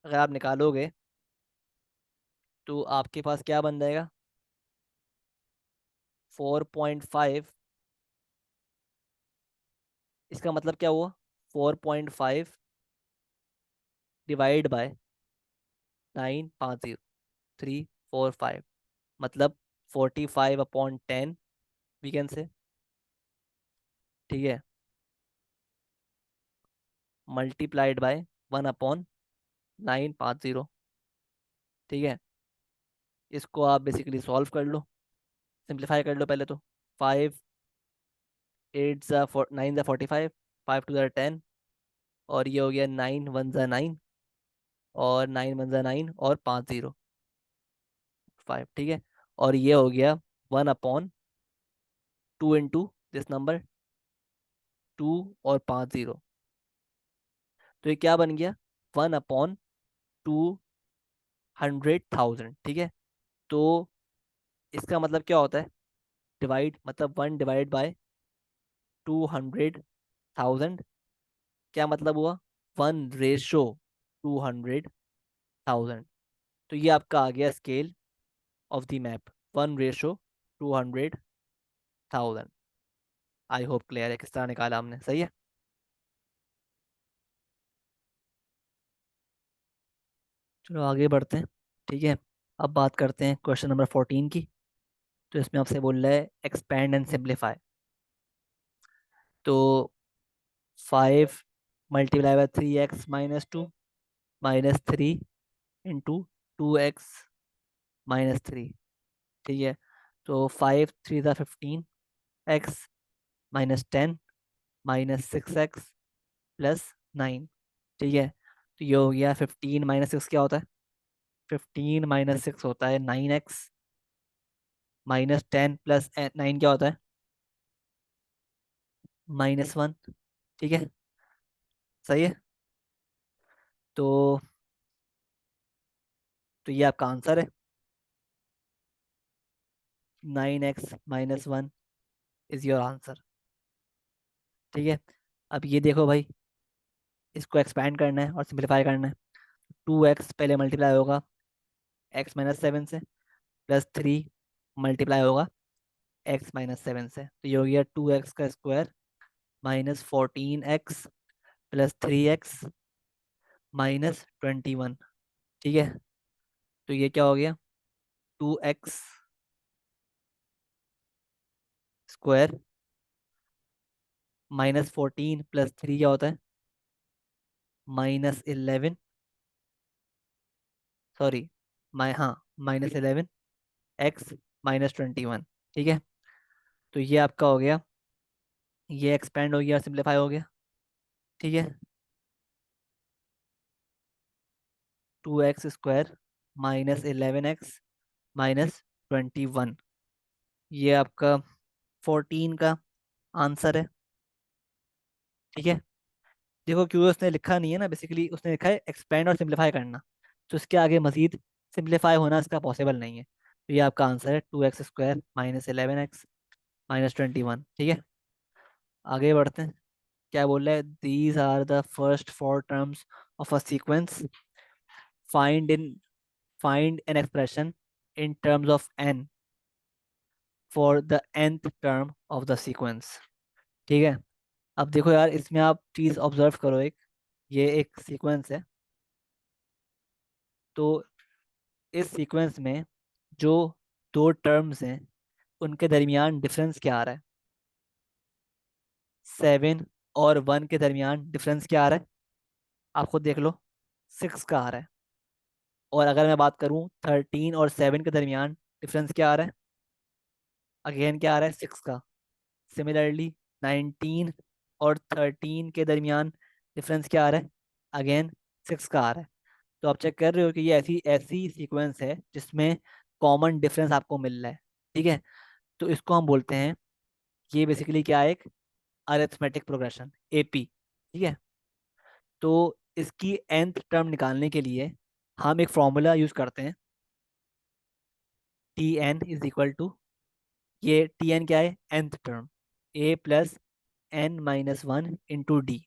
अगर आप निकालोगे तो आपके पास क्या बन जाएगा, 4.5, इसका मतलब क्या हुआ, 4.5 डिवाइड बाय 9, 5 0, 3 4 5, मतलब 45/10 वी कैन से। ठीक है। Multiplied by 1/9, 5 0। ठीक है। इसको आप बेसिकली सॉल्व कर लो, सिंप्लीफाई कर लो पहले तो। 5 8 9 45, 5 2 10, और ये हो गया 9 1 9, और 9 1 9, और 5 0 5। ठीक है। और ये हो गया 1/2 इंटू दिस नंबर, 2 और 5 0। तो ये क्या बन गया, 1/200,000। ठीक है। तो इसका मतलब क्या होता है, डिवाइड मतलब 1/200,000, क्या मतलब हुआ? 1/200,000। तो ये आपका आ गया scale of the map, 1/200,000। I hope clear है किस तरह निकाला हमने, सही है। चलो आगे बढ़ते हैं। ठीक है, अब बात करते हैं क्वेश्चन नंबर 14 की। तो इसमें आपसे बोल रहा है एक्सपैंड एंड सिंप्लीफाई। तो 5 × 3x - 2 -3 × 2x - 3। ठीक है, तो 5 × 3 = 15, x -10 -6x + 9। ठीक है, तो ये हो गया 15 - 6 क्या होता है? 15 - 6 होता है 9x, -10 + 9 क्या होता है? -1। ठीक है, सही है। तो ये आपका आंसर है, 9x - 1 इज योर आंसर। ठीक है, अब ये देखो भाई, इसको एक्सपैंड करना है और सिंप्लीफाई करना है। 2x पहले मल्टीप्लाई होगा x - 7 से, +3 मल्टीप्लाई होगा x - 7 से, तो ये हो गया 2x² -14x +3x -21। ठीक है, तो ये क्या हो गया? 2x² -14 +3 क्या होता है? -11, सॉरी, हाँ, -11x -21। ठीक है, तो ये आपका हो गया, ये एक्सपेंड हो गया, सिंप्लीफाई हो गया। ठीक है, 2x² -11x -21, ये आपका 14 का आंसर है। ठीक है, देखो क्यों उसने लिखा नहीं है ना, बेसिकली उसने लिखा है एक्सपेंड और सिंप्लीफाई करना, तो इसके आगे मजीद सिंप्लीफाई होना इसका पॉसिबल नहीं है। तो ये आपका आंसर है 2x² -11x -21। ठीक है, आगे बढ़ते हैं। क्या बोल रहा है? These are the first 4 terms of a sequence, find in find an expression in terms of n for the nth term of the sequence. ठीक है, अब देखो यार, इसमें आप चीज़ ऑब्जर्व करो, एक ये एक सीक्वेंस है, तो इस सीक्वेंस में जो दो टर्म्स हैं उनके दरमियान डिफरेंस क्या आ रहा है? 7 और 1 के दरमियान डिफरेंस क्या आ रहा है? आप खुद देख लो, 6 का आ रहा है। और अगर मैं बात करूं 13 और 7 के दरमियान डिफरेंस क्या आ रहा है? अगेन क्या आ रहा है? 6 का। सिमिलरली 19 और 13 के दरमियान डिफरेंस क्या आ रहा है? अगेन 6 का आ रहा है। तो आप चेक कर रहे हो कि ये ऐसी ऐसी सीक्वेंस है जिसमें कॉमन डिफरेंस आपको मिल रहा है। ठीक है, तो इसको हम बोलते हैं, ये बेसिकली क्या है? एक अरिथमेटिक प्रोग्रेशन, एपी। ठीक है, तो इसकी nth टर्म निकालने के लिए हम एक फॉर्मूला यूज करते हैं, Tn = ये Tn क्या है? nth term, a + n - 1 × d।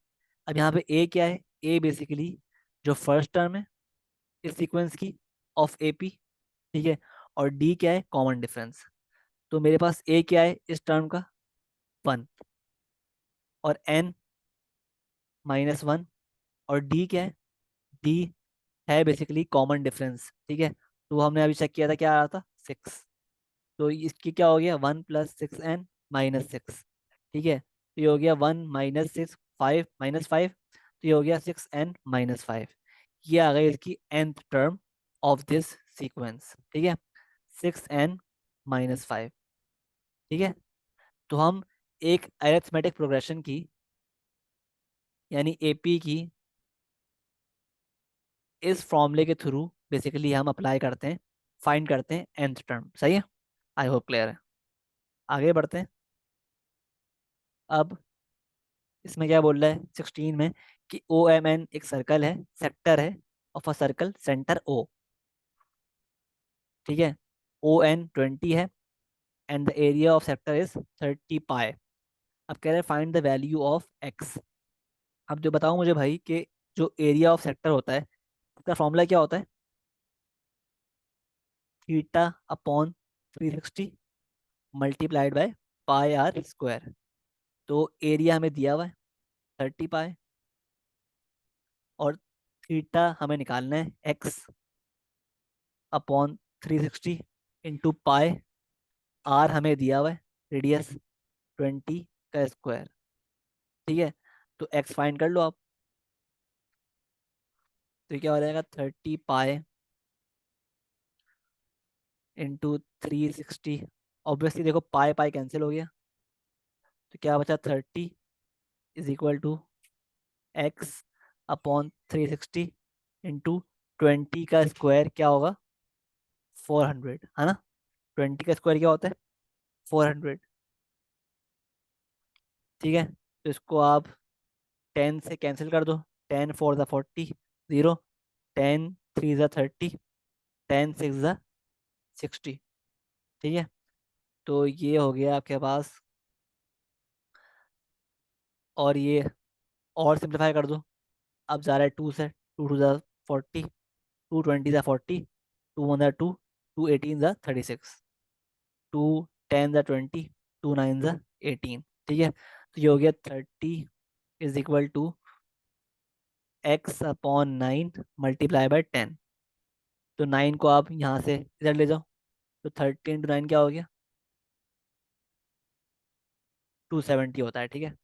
अब यहाँ पे a क्या है? a बेसिकली जो फर्स्ट टर्म है इस सीक्वेंस की ऑफ एपी। ठीक है, और d क्या है? Common difference. तो मेरे पास a क्या है इस टर्म का? 1, और n - 1, और d क्या है? d है बेसिकली कॉमन डिफरेंस। ठीक है, तो हमने अभी चेक किया था, क्या आ रहा था? 6। तो इसकी क्या हो गया? 1 + 6n - 6। ठीक है, तो ये हो गया 1 - 6 5 तो ये हो गया 6n - 5। ये आ गई इसकी nth term of this sequence. ठीक है, 6n - 5। ठीक है, तो हम एक अरिथमेटिक प्रोग्रेशन की, यानी एपी की, इस फॉर्मूले के थ्रू बेसिकली हम अप्लाई करते हैं, फाइंड करते हैं nth टर्म। सही है, आई होप क्लियर है। आगे बढ़ते हैं। अब इसमें क्या बोल रहा है 16 में कि ओ एम एन एक सर्कल है, सेक्टर है of a circle centre O. ठीक है, ओ एन 20 है, and the area of sector is 30 pi. अब कह रहे हैं find the value of x. अब जो बताओ मुझे भाई कि जो एरिया ऑफ सेक्टर होता है उसका फॉर्मूला क्या होता है? Theta upon 360 multiplied by pi r square. तो एरिया हमें दिया हुआ है 30 पाई, और थीटा हमें निकालना है x upon 360 into pi. R हमें दिया हुआ है रेडियस 20 का स्क्वायर। ठीक है, तो एक्स फाइंड कर लो आप। तो ये क्या हो जाएगा? 30 पाई इंटू 360। ऑब्वियसली देखो पाई पाई कैंसिल हो गया, तो क्या बचा? 30 is equal to x upon 360 into 20 का स्क्वायर क्या होगा? 400, है ना? 20 का स्क्वायर क्या होता है? 400। ठीक है, तो इसको आप 10 से कैंसिल कर दो। 10 4 ज़ा 40, 0। 10 3 ज़ा 30, 10 6 ज़ा 60। ठीक है, तो ये हो गया आपके पास। और ये और सिंप्लीफाई कर दो। अब जा रहा है 2 से, 2 2 ज़ा 40, 2 20 ज़ा 40, 2 1 ज़ा 2, 2 18 ज़ा 36, 2 10 ज़ा 20, 2 9 ज़ा 18। ठीक है, तो ये हो गया 30 is equal to x upon 9 multiply by 10। तो 9 को आप यहाँ से इधर ले जाओ, तो 30 इंटू 9 क्या हो गया? 270 होता है। ठीक है,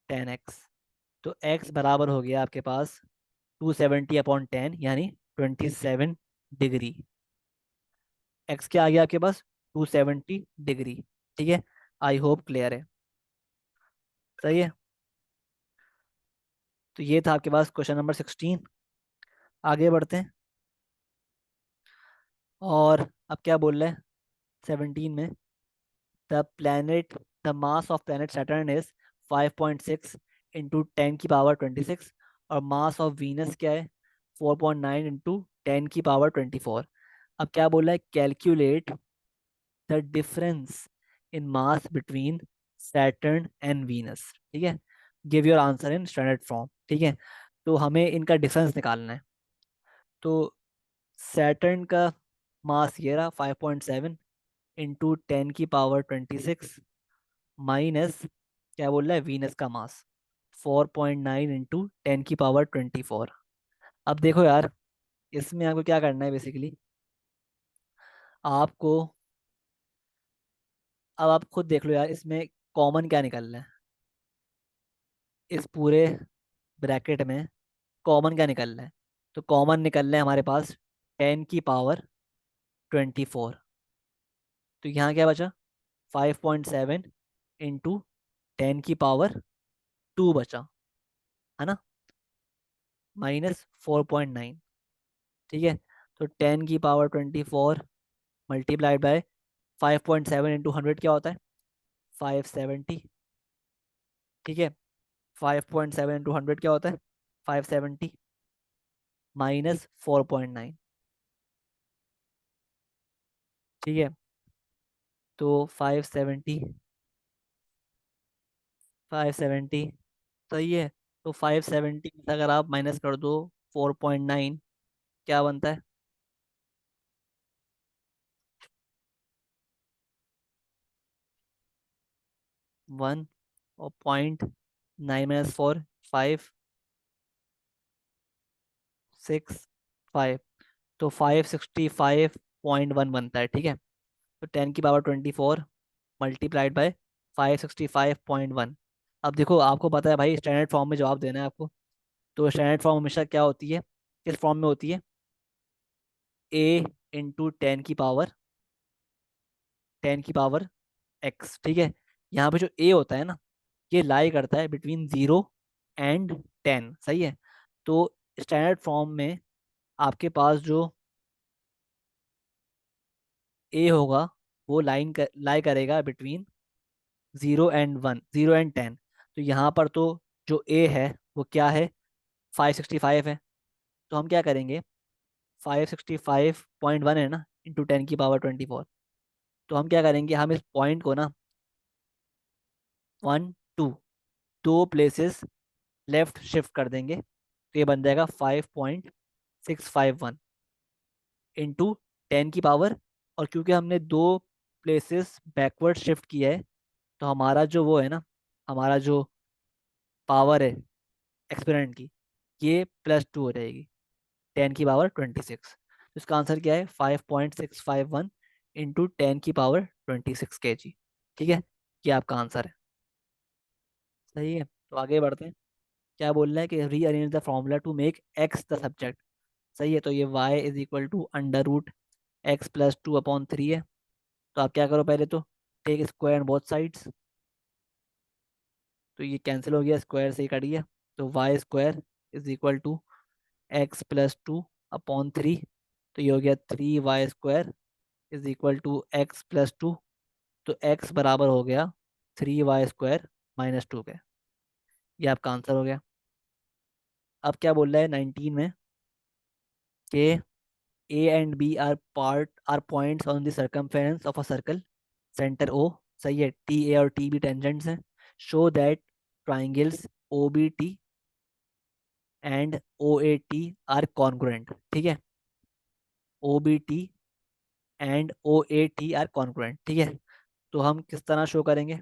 10x। तो x बराबर हो गया आपके पास 270 अपॉन 10 यानी 27 डिग्री। x क्या आ गया आपके पास? 270 डिग्री। ठीक है, आई होप क्लियर है। सही है, तो ये था आपके पास क्वेश्चन नंबर 16। आगे बढ़ते हैं। और अब क्या बोल रहे हैं 17 में? The planet the mass of planet Saturn is 5.6 into 10 की पावर 26, और मास ऑफ वीनस क्या है? 4.9 इंटू 10 की पावर 24। अब क्या बोल रहा है? Calculate the difference in mass between Saturn and Venus. ठीक है, give your answer in standard form. ठीक है, तो हमें इनका डिफरेंस निकालना है। तो सैटर्न का मास ये रहा 5.7 इंटू 10 की पावर 26, माइनस क्या बोल रहा है वीनस का मास 4.9 इंटू 10 की पावर 24। अब देखो यार, इसमें आपको क्या करना है बेसिकली, आपको अब आप खुद देख लो यार, इसमें कॉमन क्या निकल रहा है? इस पूरे ब्रैकेट में कॉमन क्या निकल रहा है? तो कॉमन निकल रहा है हमारे पास 10 की पावर 24। तो यहाँ क्या बचा? 5.7 इंटू 10 की पावर 2 बचा, है ना? -4.9। ठीक है, तो 10 की पावर 24 मल्टीप्लाइड बाय 5.7 इंटू 100 क्या होता है? 570। ठीक है, 5.7 इंटू 100 क्या होता है? 570 -4.9। ठीक है, तो 570 सही है। तो 570 में से अगर आप माइनस कर दो 4.9, क्या बनता है? 1 और 0.9 - 4 565, तो 565.1 बनता है। ठीक है, तो 10 की पावर 24 मल्टीप्लाइड बाय 565.1। अब देखो आपको पता है भाई स्टैंडर्ड फॉर्म में जवाब देना है आपको। तो स्टैंडर्ड फॉर्म हमेशा क्या होती है, किस फॉर्म में होती है? ए इंटू 10 की पावर एक्स। ठीक है, यहाँ पे जो ए होता है ना, ये लाई करता है बिटवीन 0 एंड 10। सही है, तो स्टैंडर्ड फॉर्म में आपके पास जो ए होगा वो लाई करेगा बिटवीन 0 एंड 1, 0 एंड 10। तो यहाँ पर तो जो ए है वो क्या है? 565 है। तो हम क्या करेंगे, 565.1 है ना इंटू 10 की पावर 24, तो हम क्या करेंगे, हम इस पॉइंट को ना 1 2 दो प्लेसेस लेफ्ट शिफ्ट कर देंगे, तो ये बन जाएगा 5.651 इंटू 10 की पावर। और क्योंकि हमने दो प्लेसेस बैकवर्ड शिफ्ट किया है, तो हमारा जो वो है ना, हमारा जो पावर है एक्सपेरिमेंट की, ये +2 हो जाएगी, 10 की पावर 26। तो इसका आंसर क्या है, 5.651 इंटू 10 की पावर 26 kg। ठीक है, ये आपका आंसर है। सही है, तो आगे बढ़ते हैं। क्या बोल रहा है कि rearrange the formula to make x the subject. सही है, तो ये y = √x+2/3 है। तो आप क्या करो, पहले तो take square on both sides, तो ये कैंसिल हो गया, स्क्वायर से ही कट गया। तो y² = x+2/3, तो ये हो गया 3y² = x+2। तो x बराबर हो गया 3y² - 2 के। ये आपका आंसर हो गया। अब क्या बोल रहा है 19 में कि A and B are points on the circumference of a circle, center O। सही है, TA और TB टेंजेंट्स हैं। Show that triangles OBT and OAT are congruent. ठीक है, OBT and OAT are congruent. ठीक है, तो हम किस तरह शो करेंगे,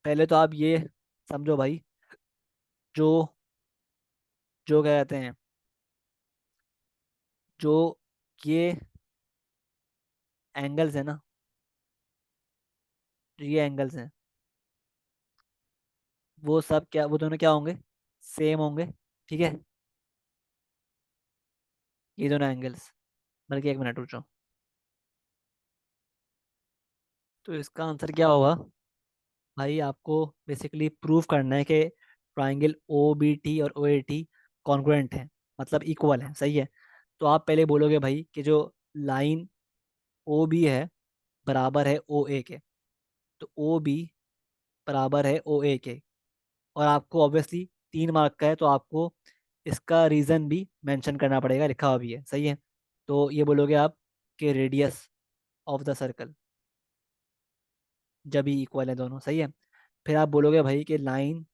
पहले तो आप ये समझो भाई, जो जो क्या कहते हैं, जो ये एंगल्स है ना, जो ये एंगल्स हैं, वो सब क्या, वो दोनों क्या होंगे, सेम होंगे। ठीक है, ये दोनों एंगल्स, बल्कि 1 मिनट रुक जाओ। तो इसका आंसर क्या होगा भाई, आपको बेसिकली प्रूव करना है कि ट्राइंगल OBT और OAT कॉन्ग्रुएंट है, मतलब इक्वल है। सही है, तो आप पहले बोलोगे भाई कि जो लाइन OB है बराबर है OA के, तो OB बराबर है OA के। और आपको ऑब्वियसली 3 मार्क का है, तो आपको इसका रीज़न भी मेंशन करना पड़ेगा, लिखा हुआ भी है। सही है, तो ये बोलोगे आप कि रेडियस ऑफ द सर्कल, जब ही इक्वल है दोनों। सही है, फिर आप बोलोगे भाई कि लाइन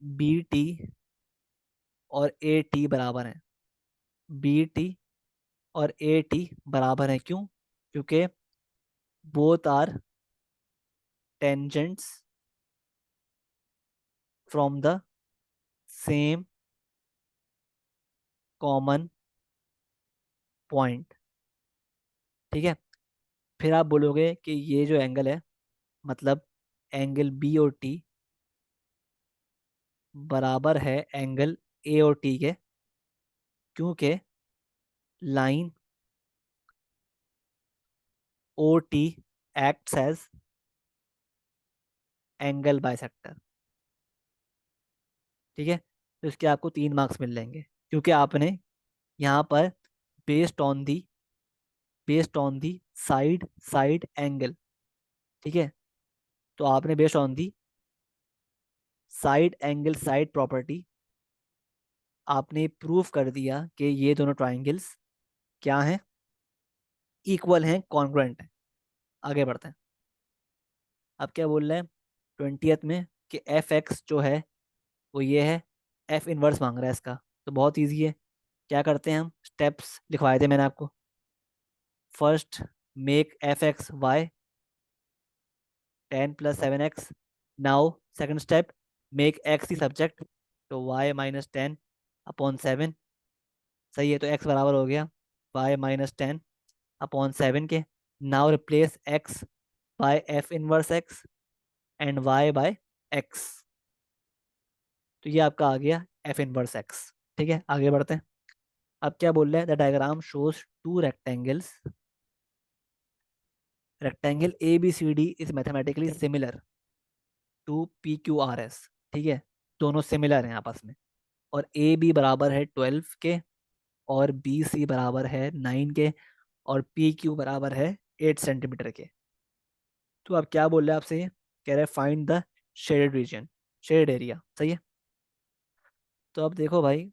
BT और AT बराबर है, BT और AT बराबर है, क्यों, क्योंकि both are tangents from the same common point. ठीक है, फिर आप बोलोगे कि ये जो एंगल है, मतलब एंगल BOT बराबर है एंगल AOT के, क्योंकि line OT acts as angle bisector. ठीक है, तो इसके आपको 3 मार्क्स मिल जाएंगे, क्योंकि आपने यहाँ पर based on the based on the side side angle. ठीक है, तो आपने based on the side angle side property आपने प्रूफ कर दिया कि ये दोनों ट्राइंगल्स क्या हैं, इक्वल हैं, कॉन्ग्रुएंट हैं। आगे बढ़ते हैं। अब क्या बोल रहे हैं 20th में कि FX जो है वो ये है, F इनवर्स मांग रहा है इसका। तो बहुत ईजी है, क्या करते हैं, हम स्टेप्स लिखवाए थे मैंने आपको। First, make FX y 10 + 7x। Now second step, make x the subject, तो y - 10/7। सही है, तो x बराबर हो गया y - 10/7 के। Now replace x by F inverse x and y by x। तो ये आपका आ गया F इनवर्स x। ठीक है, आगे बढ़ते हैं। अब क्या बोल रहे हैं, the diagram shows two rectangles, rectangle ABCD is mathematically similar to PQRS। ठीक है, दोनों सिमिलर हैं आपस में, और AB बराबर है 12 के, और BC बराबर है 9 के, और PQ बराबर है 8 सेंटीमीटर के। तो अब क्या बोल रहे हैं आपसे, ये कह रहे हैं find the shaded region, shade area. सही है, तो अब देखो भाई,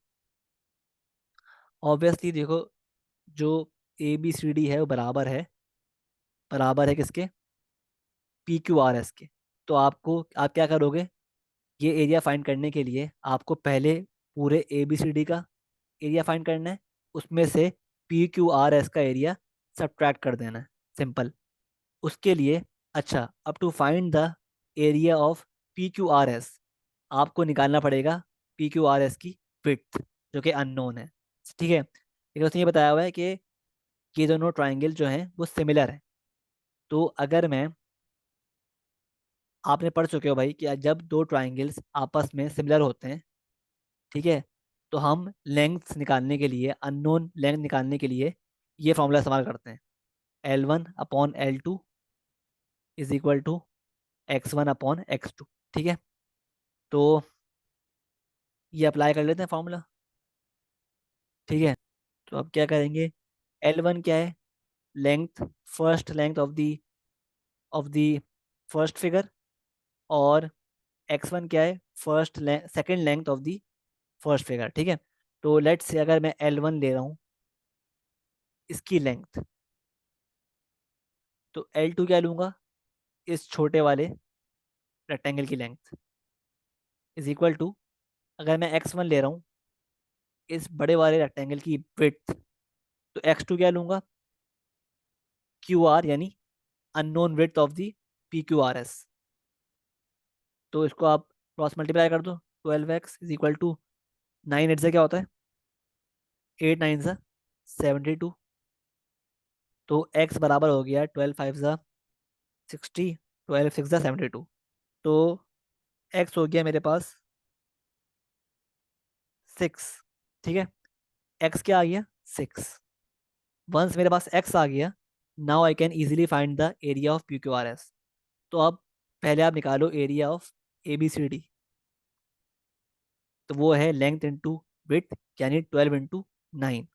ऑब्वियसली देखो, जो ए बी सी डी है वो बराबर है किसके, पी क्यू आर एस के। तो आप क्या करोगे, ये एरिया फाइंड करने के लिए आपको पहले पूरे ए बी सी डी का एरिया फाइंड करना है, उसमें से पी क्यू आर एस का एरिया सब्ट्रैक्ट कर देना है, सिंपल। उसके लिए अच्छा, अब to find the area of P Q R S आपको निकालना पड़ेगा पी क्यू आर एस की विड्थ, जो कि अननोन है, ठीक है। लेकिन उसने ये बताया हुआ है कि ये दोनों ट्राइंगल जो हैं वो सिमिलर हैं। तो अगर मैं, आपने पढ़ चुके हो भाई कि जब दो ट्राइंगल्स आपस में सिमिलर होते हैं, ठीक है, तो हम लेंथ निकालने के लिए, अननोन लेंथ निकालने के लिए ये फॉर्मूला इस्तेमाल करते हैं, L1/L2 is equal to x1/x2, ठीक है। तो ये अप्लाई कर लेते हैं फॉर्मूला, ठीक है। तो अब क्या करेंगे, L1 क्या है, length, first length of the first figure, और x1 क्या है, second length of the first figure, ठीक है। तो लेट्स से अगर मैं L1 ले रहा हूँ इसकी लेंथ, तो L2 क्या लूँगा, इस छोटे वाले रेक्टेंगल की लेंथ, इज इक्वल टू, अगर मैं x1 ले रहा हूँ इस बड़े वाले रेक्टेंगल की विड्थ, तो x2 क्या लूँगा, क्यू आर, यानी unknown width of the P Q R S. तो इसको आप क्रॉस मल्टीप्लाई कर दो, 12x इज इक्वल टू 9 8 से क्या होता है, 8 9 से 72। तो x बराबर हो गया 12 5 से 60, 12 6 से 72। तो x हो गया मेरे पास 6, ठीक है। x क्या आ गया, 6। वंस मेरे पास x आ गया, now I can easily find the area of P Q R S. तो अब पहले आप निकालो area of A B C D, तो वो है लेंथ इंटू विड्थ, यानी 12 इंटू 9।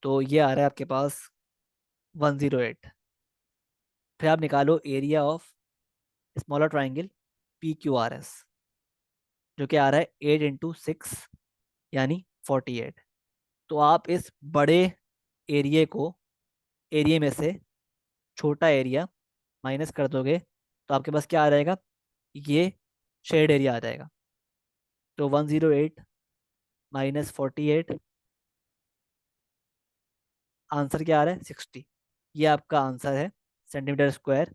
तो ये आ रहा है आपके पास 108। फिर आप निकालो area of smaller triangle P Q R S, जो कि आ रहा है 8 इंटू 6, यानी 48। तो आप इस बड़े एरिया को, एरिया में से छोटा एरिया माइनस कर दोगे, तो आपके पास क्या आ जाएगा, ये शेड एरिया आ जाएगा। तो 108 माइनस 48, आंसर क्या आ रहा है, 60। ये आपका आंसर है, सेंटीमीटर स्क्वायर,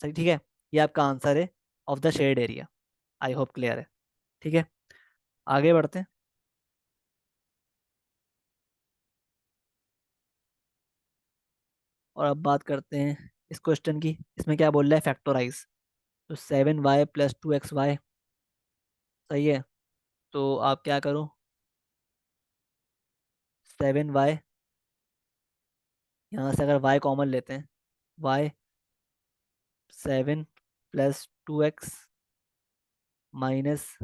सही, ठीक है। ये आपका आंसर है of the shade area. I hope clear है, ठीक है। आगे बढ़ते हैं और अब बात करते हैं इस क्वेश्चन की। इसमें क्या बोल रहा है, फैक्टोराइज। तो 7y + 2xy, सही है। तो आप क्या करो, 7y, यहाँ से अगर y कॉमन लेते हैं, y 7 + 2x माइनस,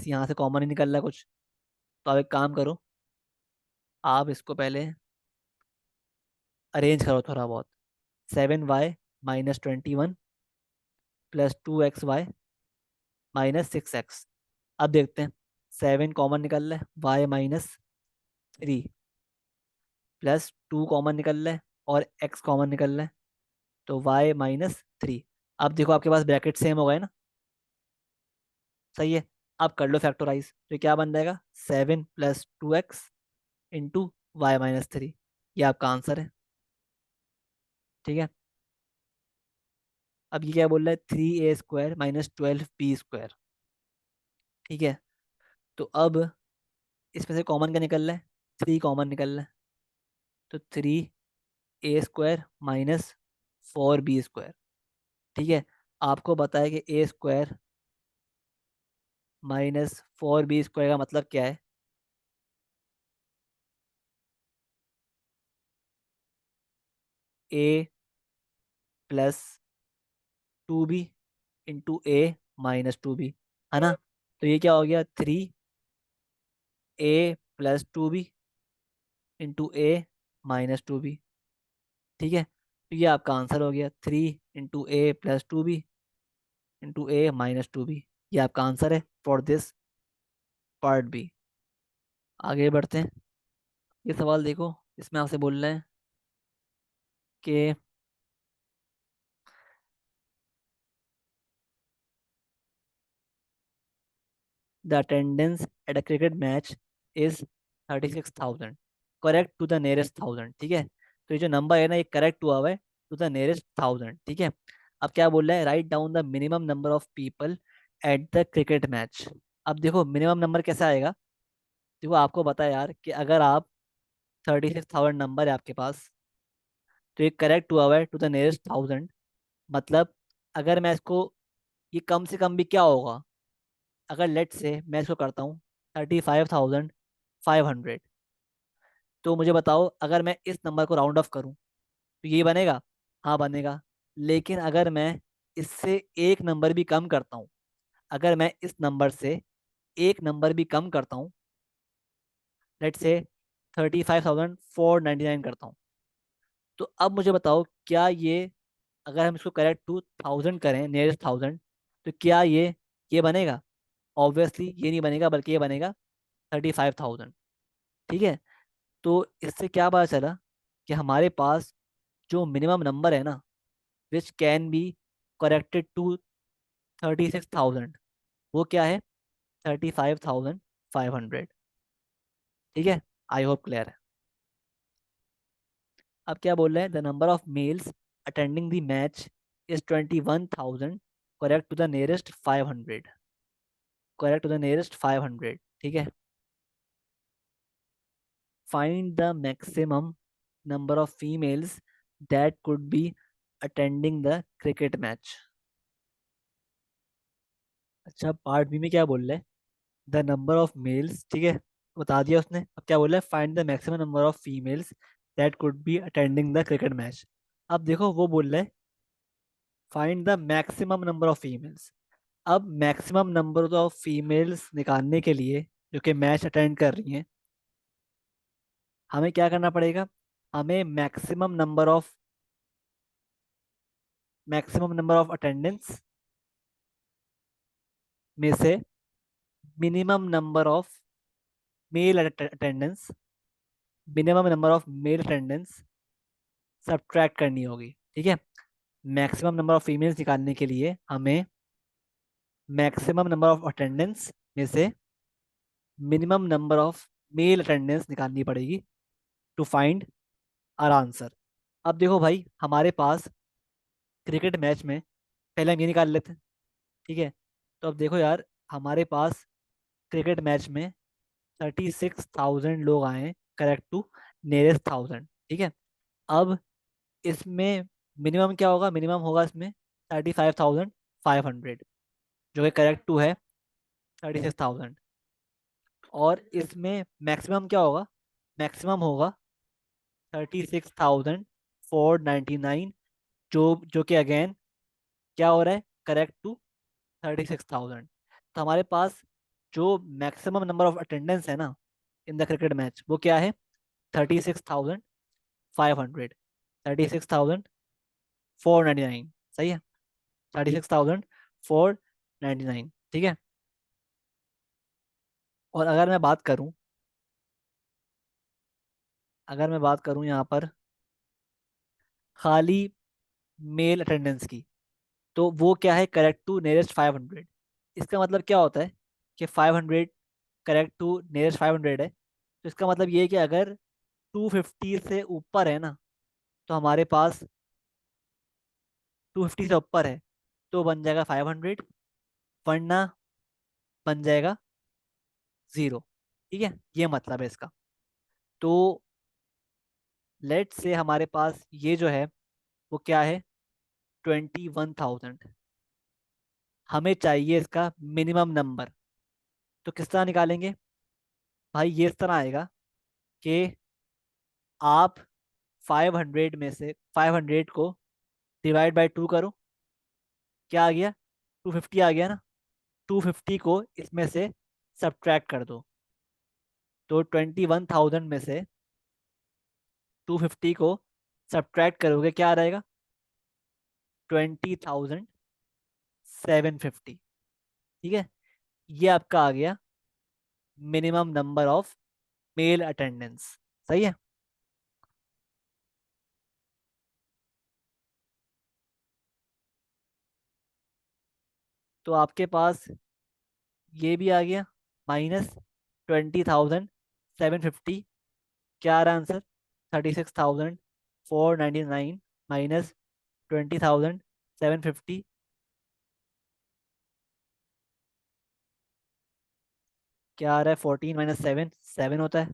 यहाँ से कॉमन ही निकल रहा है कुछ। तो आप एक काम करो, आप इसको पहले अरेंज करो थोड़ा बहुत। 7y - 21 +2xy - 6x। अब देखते हैं, 7 कॉमन निकल रहा है, y - 3 +2 कॉमन निकल रहा है, और x कॉमन निकल रहा है, तो y - 3। अब देखो आपके पास ब्रैकेट सेम हो गए ना, सही है। अब कर लो फैक्टोराइज, तो क्या बन जाएगा, 7 + 2x इंटू y - 3। ये आपका आंसर है, ठीक है। अब ये क्या बोल रहा है, 3a² - 12b², ठीक है। तो अब इसमें से कॉमन क्या निकल रहा है, 3 कॉमन निकल रहा है, तो 3a² - 4b², ठीक है। आपको बताया कि a² - 4b² का मतलब क्या है, a + 2b into a - 2b, है ना। तो ये क्या हो गया, 3a + 2b into a - 2b, ठीक है। तो ये आपका आंसर हो गया, 3 × a + 2b into a - 2b। ये आपका आंसर है फॉर दिस पार्ट बी। आगे बढ़ते हैं। ये सवाल देखो, इसमें आपसे बोल रहे हैं कि the attendance at a cricket match is 36,000 correct to the nearest thousand. ठीक है, तो ये जो नंबर है ना, ये करेक्ट हुआ हुआ है टू द नियरेस्ट थाउजेंड। ठीक है, अब क्या बोल रहा है, write down the minimum number of people at the cricket match. अब देखो मिनिमम नंबर कैसे आएगा। देखो आपको पता है यार कि अगर आप 36,000 नंबर है आपके पास, तो ये करेक्ट हुआ हुआ है टू द नियरेस्ट थाउजेंड। मतलब अगर मैं इसको, ये कम से कम भी क्या होगा, अगर लेट से मैं इसको करता हूँ 35,500, तो मुझे बताओ अगर मैं इस नंबर को राउंड ऑफ करूँ तो ये बनेगा। हाँ बनेगा। लेकिन अगर मैं इससे एक नंबर भी कम करता हूँ, अगर मैं इस नंबर से एक नंबर भी कम करता हूँ, लेट से 35,499 करता हूँ, तो अब मुझे बताओ क्या ये, अगर हम इसको करेक्ट टू थाउजेंड करें, नियरेस्ट थाउजेंड, तो क्या ये बनेगा? ऑब्वियसली ये नहीं बनेगा, बल्कि ये बनेगा 35,000। ठीक है, तो इससे क्या पता चला कि हमारे पास जो मिनिमम नंबर है ना, which can be corrected to 36,000, वो क्या है? 35,500। ठीक है, आई होप क्लियर है। अब क्या बोल रहे हैं, the number of males attending the match is 21,000 correct to the nearest 500। Correct to the nearest 500। ठीक है, find the maximum number of females that could be attending the cricket match। अच्छा, part B में क्या बोल रहे हैं, the number of mails, ठीक है, बता दिया उसने। अब क्या बोल रहा है, find the maximum number of females that could be attending the cricket match. अब देखो वो बोल रहे हैं find the maximum number of females. अब मैक्सिमम नंबर ऑफ फीमेल्स निकालने के लिए जो कि मैच अटेंड कर रही हैं, हमें क्या करना पड़ेगा, हमें मैक्सिमम नंबर ऑफ अटेंडेंस में से minimum number of male attendance, minimum number of male attendance subtract करनी होगी। ठीक है, मैक्सिमम नंबर ऑफ फीमेल्स निकालने के लिए हमें मैक्सिमम नंबर ऑफ अटेंडेंस में से minimum number of male attendance निकालनी पड़ेगी टू फाइंड आर आंसर। अब देखो भाई, हमारे पास क्रिकेट मैच में पहले हम ये निकाल लेते हैं। ठीक है, तो अब देखो यार, हमारे पास क्रिकेट मैच में 36,000 लोग आए हैं करेक्ट टू नियरेस्ट थाउजेंड। ठीक है, अब इसमें मिनिमम क्या होगा, मिनिमम होगा इसमें 35,500, जो कि करेक्ट टू है 36,000। और इसमें मैक्सिमम क्या होगा, मैक्सिमम होगा 36,499, जो कि अगेन क्या हो रहा है, करेक्ट टू 36,000। तो हमारे पास जो मैक्सिमम नंबर ऑफ अटेंडेंस है ना इन द क्रिकेट मैच, वो क्या है, 36,500, 36,499। सही है, 36,499। ठीक है, और अगर मैं बात करूं यहाँ पर खाली मेल अटेंडेंस की, तो वो क्या है, करेक्ट टू नियरेस्ट 500। इसका मतलब क्या होता है कि 500 करेक्ट टू नियरेस्ट 500 है, तो इसका मतलब ये है कि अगर 250 से ऊपर है ना, तो हमारे पास 250 से ऊपर है तो बन जाएगा 500, वरना बन जाएगा 0। ठीक है, ये मतलब है इसका। तो लेट से हमारे पास ये जो है वो क्या है, 21,000। हमें चाहिए इसका मिनिमम नंबर, तो किस तरह निकालेंगे भाई, ये इस तरह आएगा कि आप 500 में से 500 को डिवाइड बाई 2 करो, क्या आ गया, 250 आ गया ना, 250 को इसमें से सब्ट्रैक्ट कर दो, तो 21,000 में से 250 को सब्ट्रैक्ट करोगे क्या आ जाएगा, 20,750। ठीक है, ये आपका आ गया minimum number of male attendance. सही है। तो आपके पास ये भी आ गया, -20,750। क्या आ रहा है आंसर? 36,499 -20,750। क्या आ रहा है? 14 - 7, 7 होता है।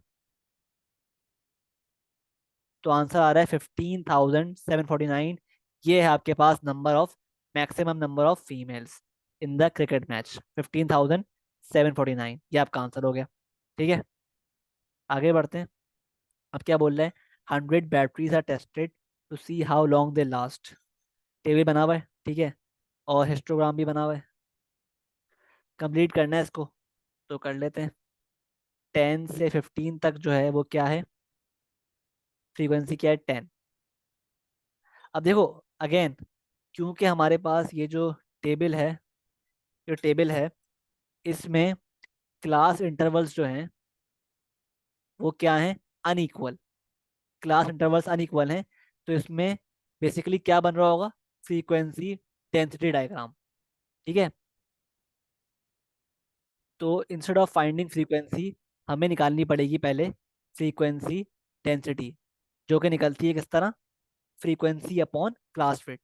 तो आंसर आ रहा है 15,749। ये है आपके पास number of, maximum number of females in the cricket match, 15,749। ये आपका आंसर हो गया। ठीक है, आगे बढ़ते हैं। अब क्या बोल रहे हैं? 100 batteries are tested to see how long they last. Table बना हुआ है, ठीक है, और हिस्टोग्राम भी बना हुआ है। कंप्लीट करना है इसको, तो कर लेते हैं। 10 से 15 तक जो है वो क्या है? फ्रीक्वेंसी क्या है? 10। अब देखो, अगेन, क्योंकि हमारे पास ये जो टेबल है, जो टेबल है, इसमें क्लास इंटरवल्स जो हैं वो क्या हैं? अनइक्वल। क्लास इंटरवल्स अनइक्वल हैं, तो इसमें बेसिकली क्या बन रहा होगा? Frequency density diagram. ठीक है, तो इंस्टेड ऑफ फाइंडिंग फ्रीक्वेंसी, हमें निकालनी पड़ेगी पहले फ्रीक्वेंसी डेंसिटी, जो कि निकलती है किस तरह? Frequency upon class width.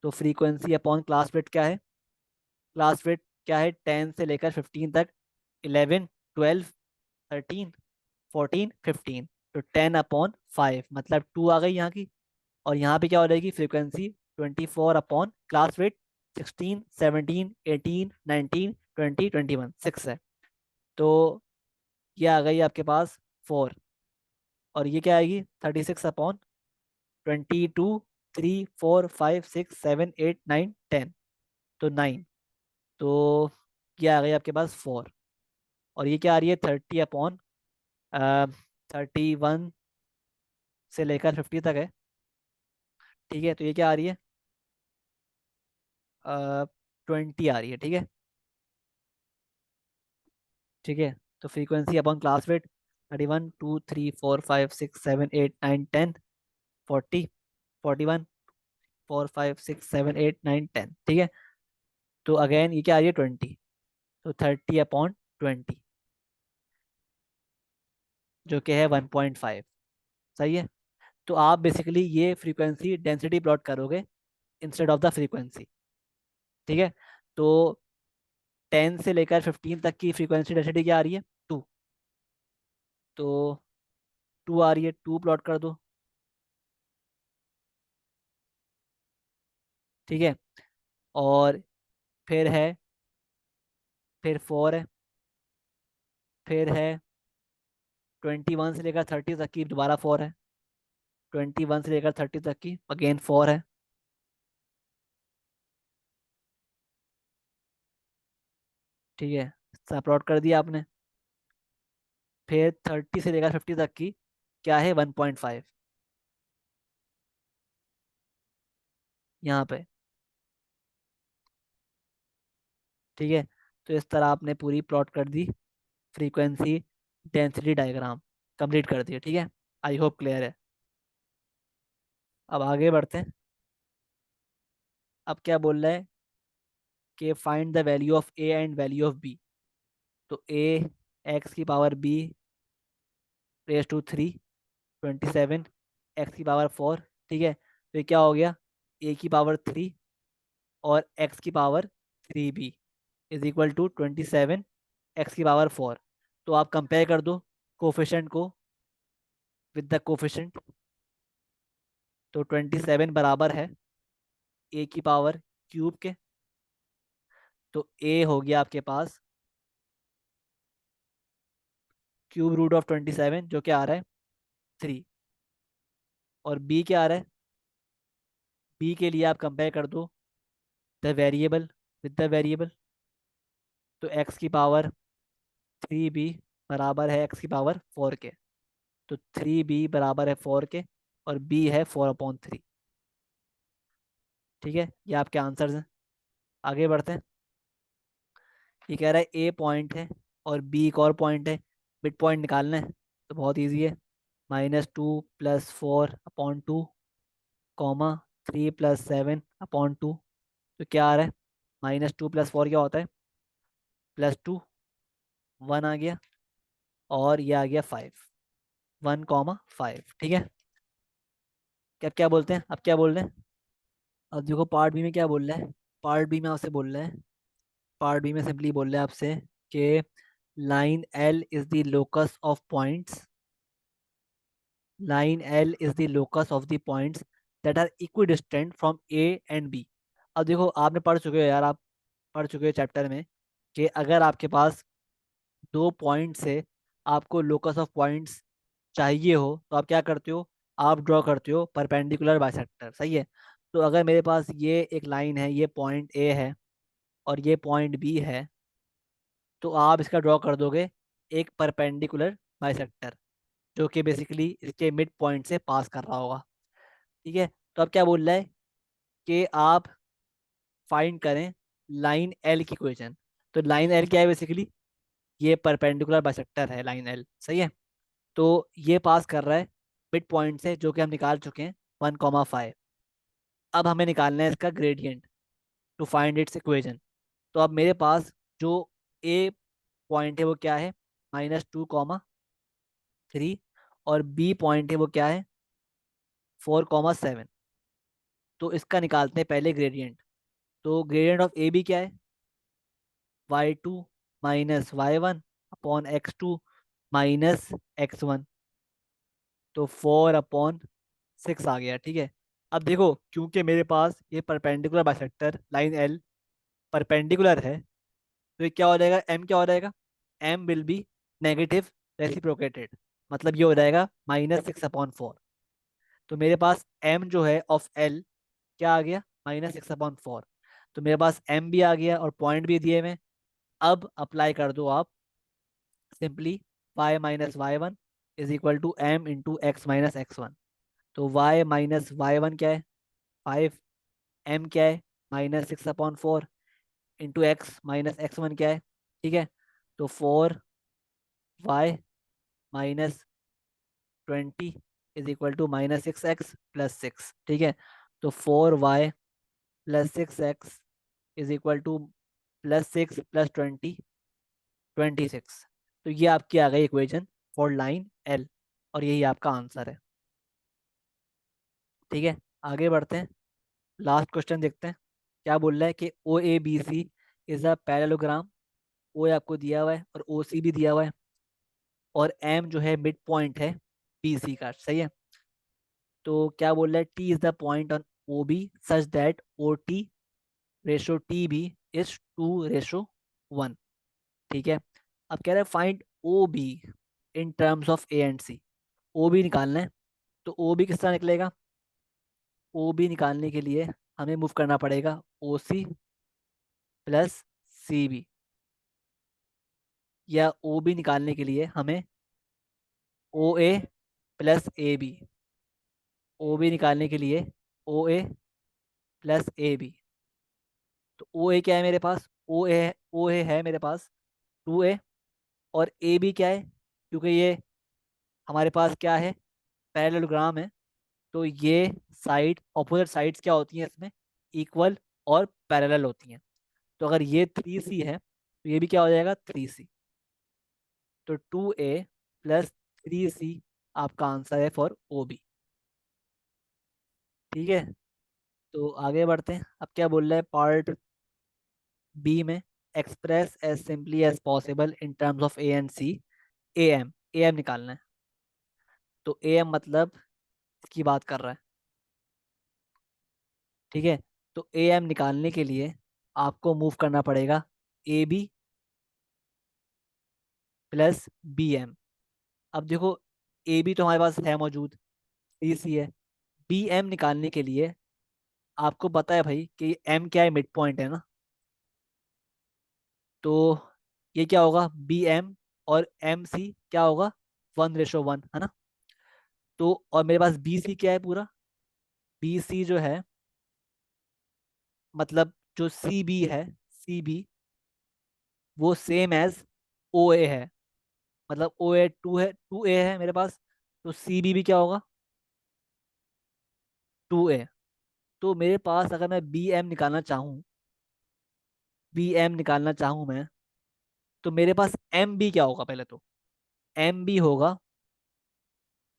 तो फ्रीक्वेंसी अपॉन क्लास विड्थ क्या है? क्लास विड्थ क्या है? 10 से लेकर 15 तक, 11, 12, 13, 14, 15। तो 10/5, मतलब 2 आ गई यहाँ की। और यहाँ पे क्या हो जाएगी? फ्रीक्वेंसी 24 अपॉन क्लास विड्थ 16, 17, 18, 19, 20, 21, 6 है। तो ये आ गई आपके पास 4। और ये क्या आएगी? 36/22, 3, 4, 5, 6, 7, 8, 9, 10। तो 9। तो ये आ गई आपके पास 4। और ये क्या आ रही है? 30/31 से लेकर 50 तक है। ठीक है, तो ये क्या आ रही है? 20 आ रही है। ठीक है, ठीक है। तो फ्रीक्वेंसी अपॉन क्लास वेट 31, 2, 3, 4, 5, 6, 7, 8, 9, 10, 40, 41, 4, 5, 6, 7, 8, 9, 10। ठीक है, तो अगेन ये क्या आ रही है? 20। तो 30/20, जो कि है 1.5। सही है। तो आप बेसिकली ये फ्रीक्वेंसी डेंसिटी प्लॉट करोगे इंस्टेड ऑफ द फ्रीक्वेंसी। ठीक है, तो 10 से लेकर 15 तक की फ्रीक्वेंसी डेंसिटी क्या आ रही है? 2। तो 2 आ रही है, 2 प्लॉट कर दो। ठीक है, और फिर है, फिर 4 है, फिर है 21 से लेकर 30 तक की दोबारा 4 है, 21 से लेकर 30 तक की अगेन 4 है। ठीक है, सब प्लॉट कर दिया आपने। फिर 30 से लेकर 50 तक की क्या है? 1.5 यहाँ पे। ठीक है, तो इस तरह आपने पूरी प्लॉट कर the frequency density diagram, complete कर दिया। ठीक है, आई होप क्लियर है। अब आगे बढ़ते हैं। अब क्या बोल रहा है कि find the value of A and value of B. तो A, x⁻b raise to 3, 27, x⁻4। ठीक है, तो ये क्या हो गया? a⁻3 और x⁻3b is equal to 27 x⁻4। तो आप कंपेयर कर दो कोफिशेंट को विद द कोफिशेंट। तो 27 बराबर है a⁻³ के। तो a हो गया आपके पास √27, जो क्या आ रहा है? 3। और b क्या आ रहा है? b के लिए आप कंपेयर कर दो the variable with the variable. तो x⁻3b बराबर है x⁻4 के। तो 3b बराबर है 4 के, और b है 4/3। ठीक है, ये आपके आंसर्स हैं। आगे बढ़ते हैं। ये कह रहा है ए पॉइंट है और बी एक और पॉइंट है, मिड पॉइंट निकालना है। तो बहुत ईजी है, -2 + 4/2 कॉमा 3 + 7/2। तो क्या आ रहा है, -2 + 4 क्या होता है, +2, 1 आ गया, और ये आ गया 5, 1,5। ठीक है, क्या क्या बोलते हैं, अब क्या बोल रहे हैं। अब देखो पार्ट बी में क्या बोल रहा है, पार्ट बी में आपसे बोल रहा है, पार्ट बी में सिंपली बोल रहा है आपसे कि line L is the locus of points, line L is the locus of the points that are equidistant from A and B. अब देखो आपने पढ़ चुके हो यार, आप पढ़ चुके हो चैप्टर में कि अगर आपके पास दो पॉइंट से आपको लोकस ऑफ पॉइंट्स चाहिए हो तो आप क्या करते हो, आप ड्रॉ करते हो परपेंडिकुलर बाइसेक्टर, सही है। तो अगर मेरे पास ये एक लाइन है, ये पॉइंट ए है और ये पॉइंट बी है, तो आप इसका ड्रॉ कर दोगे एक परपेंडिकुलर बाइसेक्टर जो कि बेसिकली इसके मिड पॉइंट से पास कर रहा होगा। ठीक है, तो अब क्या बोल रहा है कि आप फाइंड करें लाइन एल की इक्वेशन। तो लाइन एल क्या है, बेसिकली ये परपेंडिकुलर बाइसेक्टर है लाइन एल, सही है। तो ये पास कर रहा है मिड पॉइंट से, जो कि हम निकाल चुके हैं 1,5। अब हमें निकालना है इसका gradient to find its equation. तो अब मेरे पास जो ए पॉइंट है वो क्या है, -2,3, और बी पॉइंट है वो क्या है, 4,7। तो इसका निकालते हैं पहले ग्रेडियंट। तो ग्रेडियंट ऑफ ए बी क्या है, y2 - y1/x2 - x1। तो 4/6 आ गया, ठीक है। अब देखो क्योंकि मेरे पास ये perpendicular bisector line L perpendicular है, तो ये क्या हो जाएगा, m क्या हो जाएगा, m will be negative reciprocated, मतलब ये हो जाएगा -6/4। तो मेरे पास m जो है ऑफ l क्या आ गया, -6/4। तो मेरे पास m भी आ गया और पॉइंट भी दिए हुए। अब अप्लाई कर दो आप simply, y - y1 = m × x - x1। तो y - y1 क्या है, 5, m क्या है, -6/4, इंटू x - x1 क्या है, ठीक है। तो 4y - 20 = -6x + 6, ठीक है। तो 4y + 6x +6 + 20, 26। तो ये आपकी आ गई इक्वेशन फॉर लाइन एल, और यही आपका आंसर है। ठीक है, आगे बढ़ते हैं, लास्ट क्वेश्चन देखते हैं। क्या बोल रहा है कि O A B C is a parallelogram. O आपको दिया हुआ है और ओ सी भी दिया हुआ है, और एम जो है मिड पॉइंट है बी सी का, सही है। तो क्या बोल रहा है, T is the point on O B such that O T ratio T B is 2:1। ठीक है, अब कह रहा है find O B in terms of A and C. O B निकालना है, तो ओ बी किस तरह निकलेगा, ओ बी निकालने के लिए हमें मूव करना पड़ेगा ओ सी प्लस सी बी, या ओ बी निकालने के लिए हमें O A plus A B, O B निकालने के लिए ओ ए प्लस ए बी। तो ओ ए क्या है मेरे पास, ओ ए है मेरे पास 2a, और ए बी क्या है, क्योंकि ये हमारे पास क्या है, पैरेललोग्राम है, तो ये साइड ऑपोजिट साइड्स क्या होती हैं इसमें, इक्वल और पैरेलल होती हैं। तो अगर ये 3c है तो ये भी क्या हो जाएगा, 3c। तो 2a + 3c आपका आंसर है फॉर ओ बी। ठीक है, तो आगे बढ़ते हैं। अब क्या बोल रहा है पार्ट बी में, express as simply as possible in terms of A and C A M निकालना है। तो ए एम मतलब इसकी बात कर रहा है, ठीक है। तो ए एम निकालने के लिए आपको मूव करना पड़ेगा A B plus B M. अब देखो ए बी तो हमारे पास है मौजूद, ए सी है। बी एम निकालने के लिए आपको पता है भाई कि एम क्या है, मिड पॉइंट है ना। तो ये क्या होगा, बी एम और एम सी क्या होगा, 1:1, है ना। तो और मेरे पास बी सी क्या है पूरा, बी सी जो है मतलब जो सी बी है, सी बी वो सेम एज ओ ए है, मतलब ओ ए टू है, टू ए है मेरे पास, तो सी बी भी क्या होगा, टू ए। तो मेरे पास अगर मैं बी एम निकालना चाहूँ, बी एम निकालना चाहूँ मैं, तो मेरे पास एम बी क्या होगा पहले तो, एम बी होगा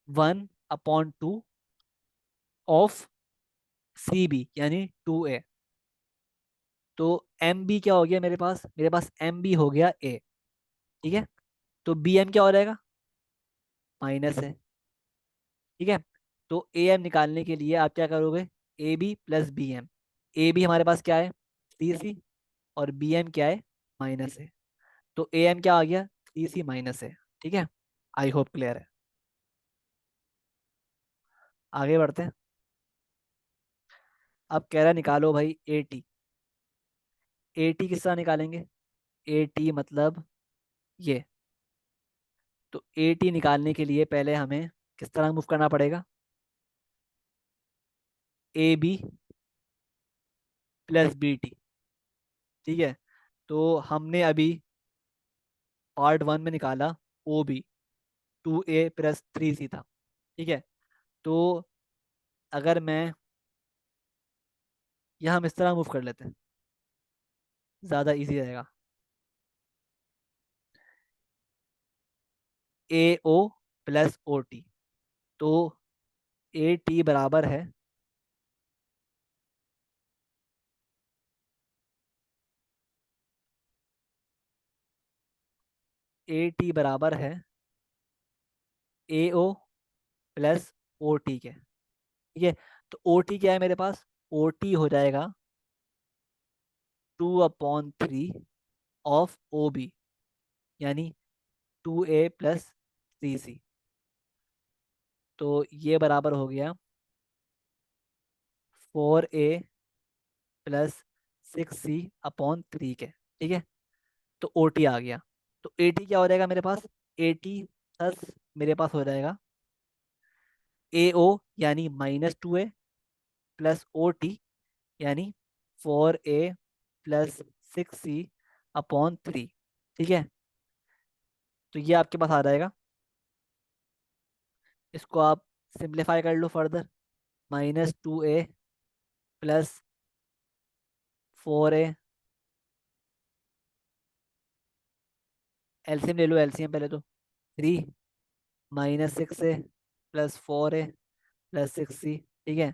1/2 ऑफ सी बी यानी टू ए। तो एम बी क्या हो गया मेरे पास एम बी हो गया ए। ठीक है, तो बी एम क्या हो जाएगा, माइनस है। ठीक है, तो ए एम निकालने के लिए आप क्या करोगे, A B plus B M. A B हमारे पास क्या है, थ्री सी, और बी एम क्या है, माइनस है। तो ए एम क्या आ गया, थ्री सी माइनस है। ठीक है, आई होप क्लियर है। आगे बढ़ते हैं। अब कह रहा निकालो भाई ए टी। ए टी किस तरह निकालेंगे, ए टी मतलब ये। तो ए टी निकालने के लिए पहले हमें किस तरह मूव करना पड़ेगा, A B plus B T. ठीक है, तो हमने अभी पार्ट वन में निकाला O B, two A plus three C था। ठीक है, तो अगर मैं यहाँ हम इस तरह मूव कर लेते हैं, ज़्यादा इजी रहेगा। ए ओ प्लस ओ टी, तो ए टी बराबर है, ए टी बराबर है ए ओ प्लस ओ टी के। ठीक है, तो ओ टी क्या है मेरे पास, ओ टी हो जाएगा 2/3 ऑफ ओ बी, यानी two A plus three C. तो ये बराबर हो गया 4a प्लस 6c/3 के। ठीक है, तो ओ टी आ गया। तो ए टी क्या हो जाएगा मेरे पास, ए टी प्लस मेरे पास हो जाएगा ए ओ यानी -2a प्लस ओ टी यानी 4a प्लस 6c/3। ठीक है, तो ये आपके पास आ जाएगा। इसको आप सिंप्लीफाई कर लो further, -2a plus 4a, LCM ले लो, एलसीएम पहले तो, 3 -6a plus 4a plus 6c। ठीक है,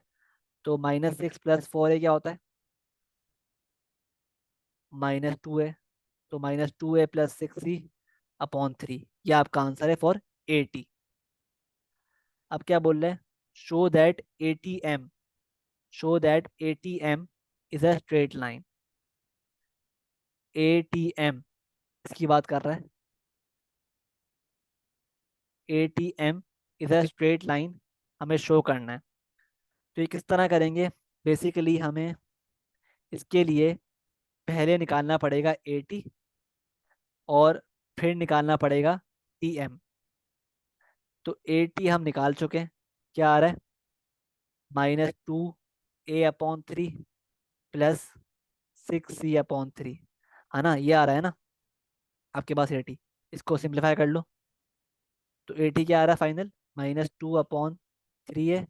तो -6 प्लस 4a क्या होता है, -2a, तो -2a प्लस 6c/3, ये आपका आंसर है फॉर 80। अब क्या बोल रहे हैं, show that A T M, show that A T M is a straight line. A T M इसकी बात कर रहा है, A T M is a straight line, हमें शो करना है। तो ये किस तरह करेंगे, बेसिकली हमें इसके लिए पहले निकालना पड़ेगा ए टी, और फिर निकालना पड़ेगा टी एम। तो ए टी हम निकाल चुके हैं, क्या आ रहा है, -2a/3 प्लस 6c/3, है ना, ये आ रहा है ना आपके पास ए टी। इसको सिंप्लीफाई कर लो, तो ए टी क्या आ रहा है फाइनल, -2/3a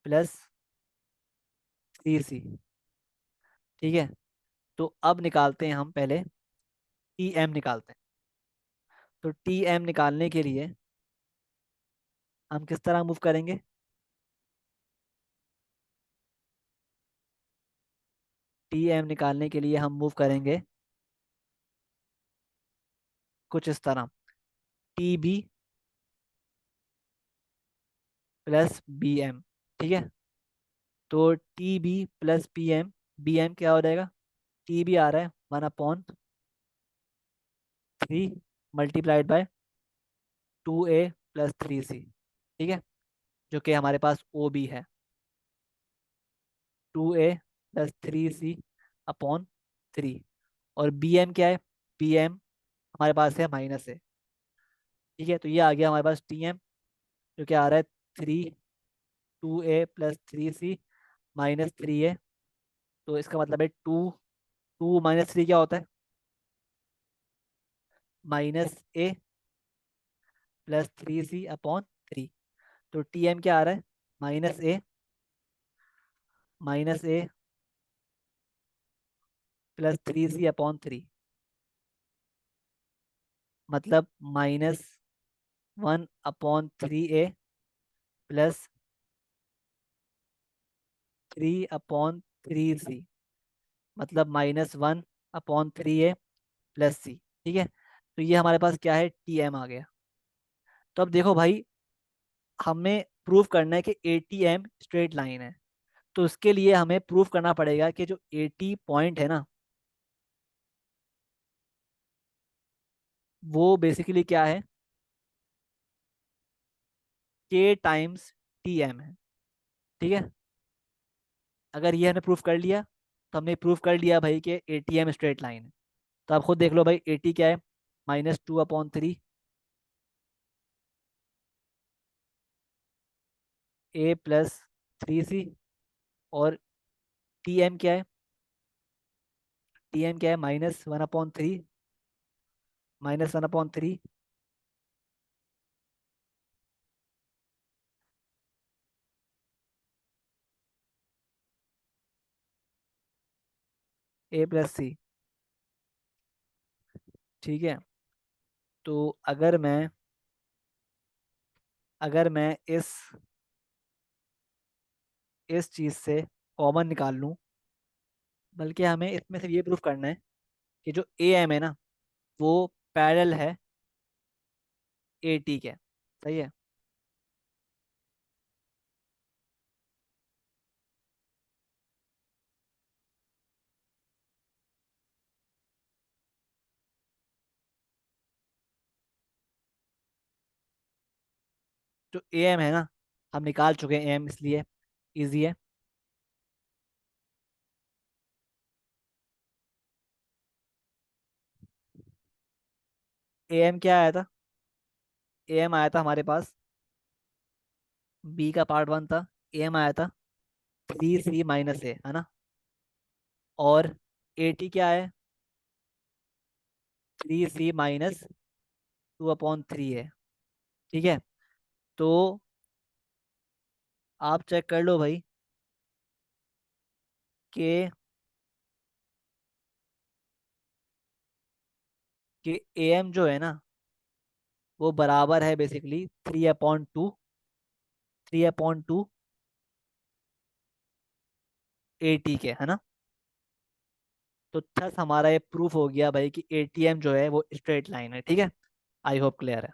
प्लस 3c। ठीक है, तो अब निकालते हैं हम पहले टी एम निकालते हैं। तो टी एम निकालने के लिए हम किस तरह मूव करेंगे, टी एम निकालने के लिए हम मूव करेंगे कुछ इस तरह, T B plus B M. ठीक है, तो T B plus P M, B M क्या हो जाएगा, टी बी आ रहा है 1/3 multiplied by 2a plus 3c। ठीक है, जो कि हमारे पास ओ बी है, 2a प्लस 3c/3। और बी एम क्या है, बी एम हमारे पास है माइनस है। ठीक है, तो ये आ गया हमारे पास टी एम, जो कि आ रहा है 2a प्लस 3c -3a। तो इसका मतलब है 2 -3 क्या होता है, -a, प्लस 3c/3। तो टी एम क्या आ रहा है, माइनस ए प्लस 3c/3, मतलब -1/3a प्लस 3/3c, मतलब -1/3a प्लस सी। ठीक है, तो ये हमारे पास क्या है, टी एम आ गया। तो अब देखो भाई, हमें प्रूफ करना है कि ए टी एम स्ट्रेट लाइन है। तो उसके लिए हमें प्रूफ करना पड़ेगा कि जो ए टी पॉइंट है ना, वो बेसिकली क्या है, के टाइम्स टी एम है। ठीक है, अगर ये हमने प्रूफ कर लिया, तो हमने प्रूफ कर लिया भाई कि ए टी एम स्ट्रेट लाइन है। तो आप खुद देख लो भाई, ए टी क्या है, -2/3 ए प्लस 3c। और टी एम क्या है, टी एम क्या है, -1/3 ए प्लस सी। ठीक है, तो अगर मैं इस चीज से कॉमन निकाल लूं, बल्कि हमें इसमें से ये प्रूफ करना है कि जो ए एम है ना, वो पैरेलल है ए टी के। सही है, जो ए एम है ना, हम निकाल चुके हैं ए एम, इसलिए इजी है। ए एम क्या आया था, ए एम आया था हमारे पास, बी का पार्ट वन था, ए एम आया था 3c - a, है ना। और ए टी क्या है, 3c - 2/3 है। ठीक है, तो आप चेक कर लो भाई कि ए एम जो है ना, वो बराबर है बेसिकली 3/2 ए टी के, है ना। तो थस हमारा ये प्रूफ हो गया भाई कि एटीएम जो है वो स्ट्रेट लाइन है। ठीक है, आई होप क्लियर है।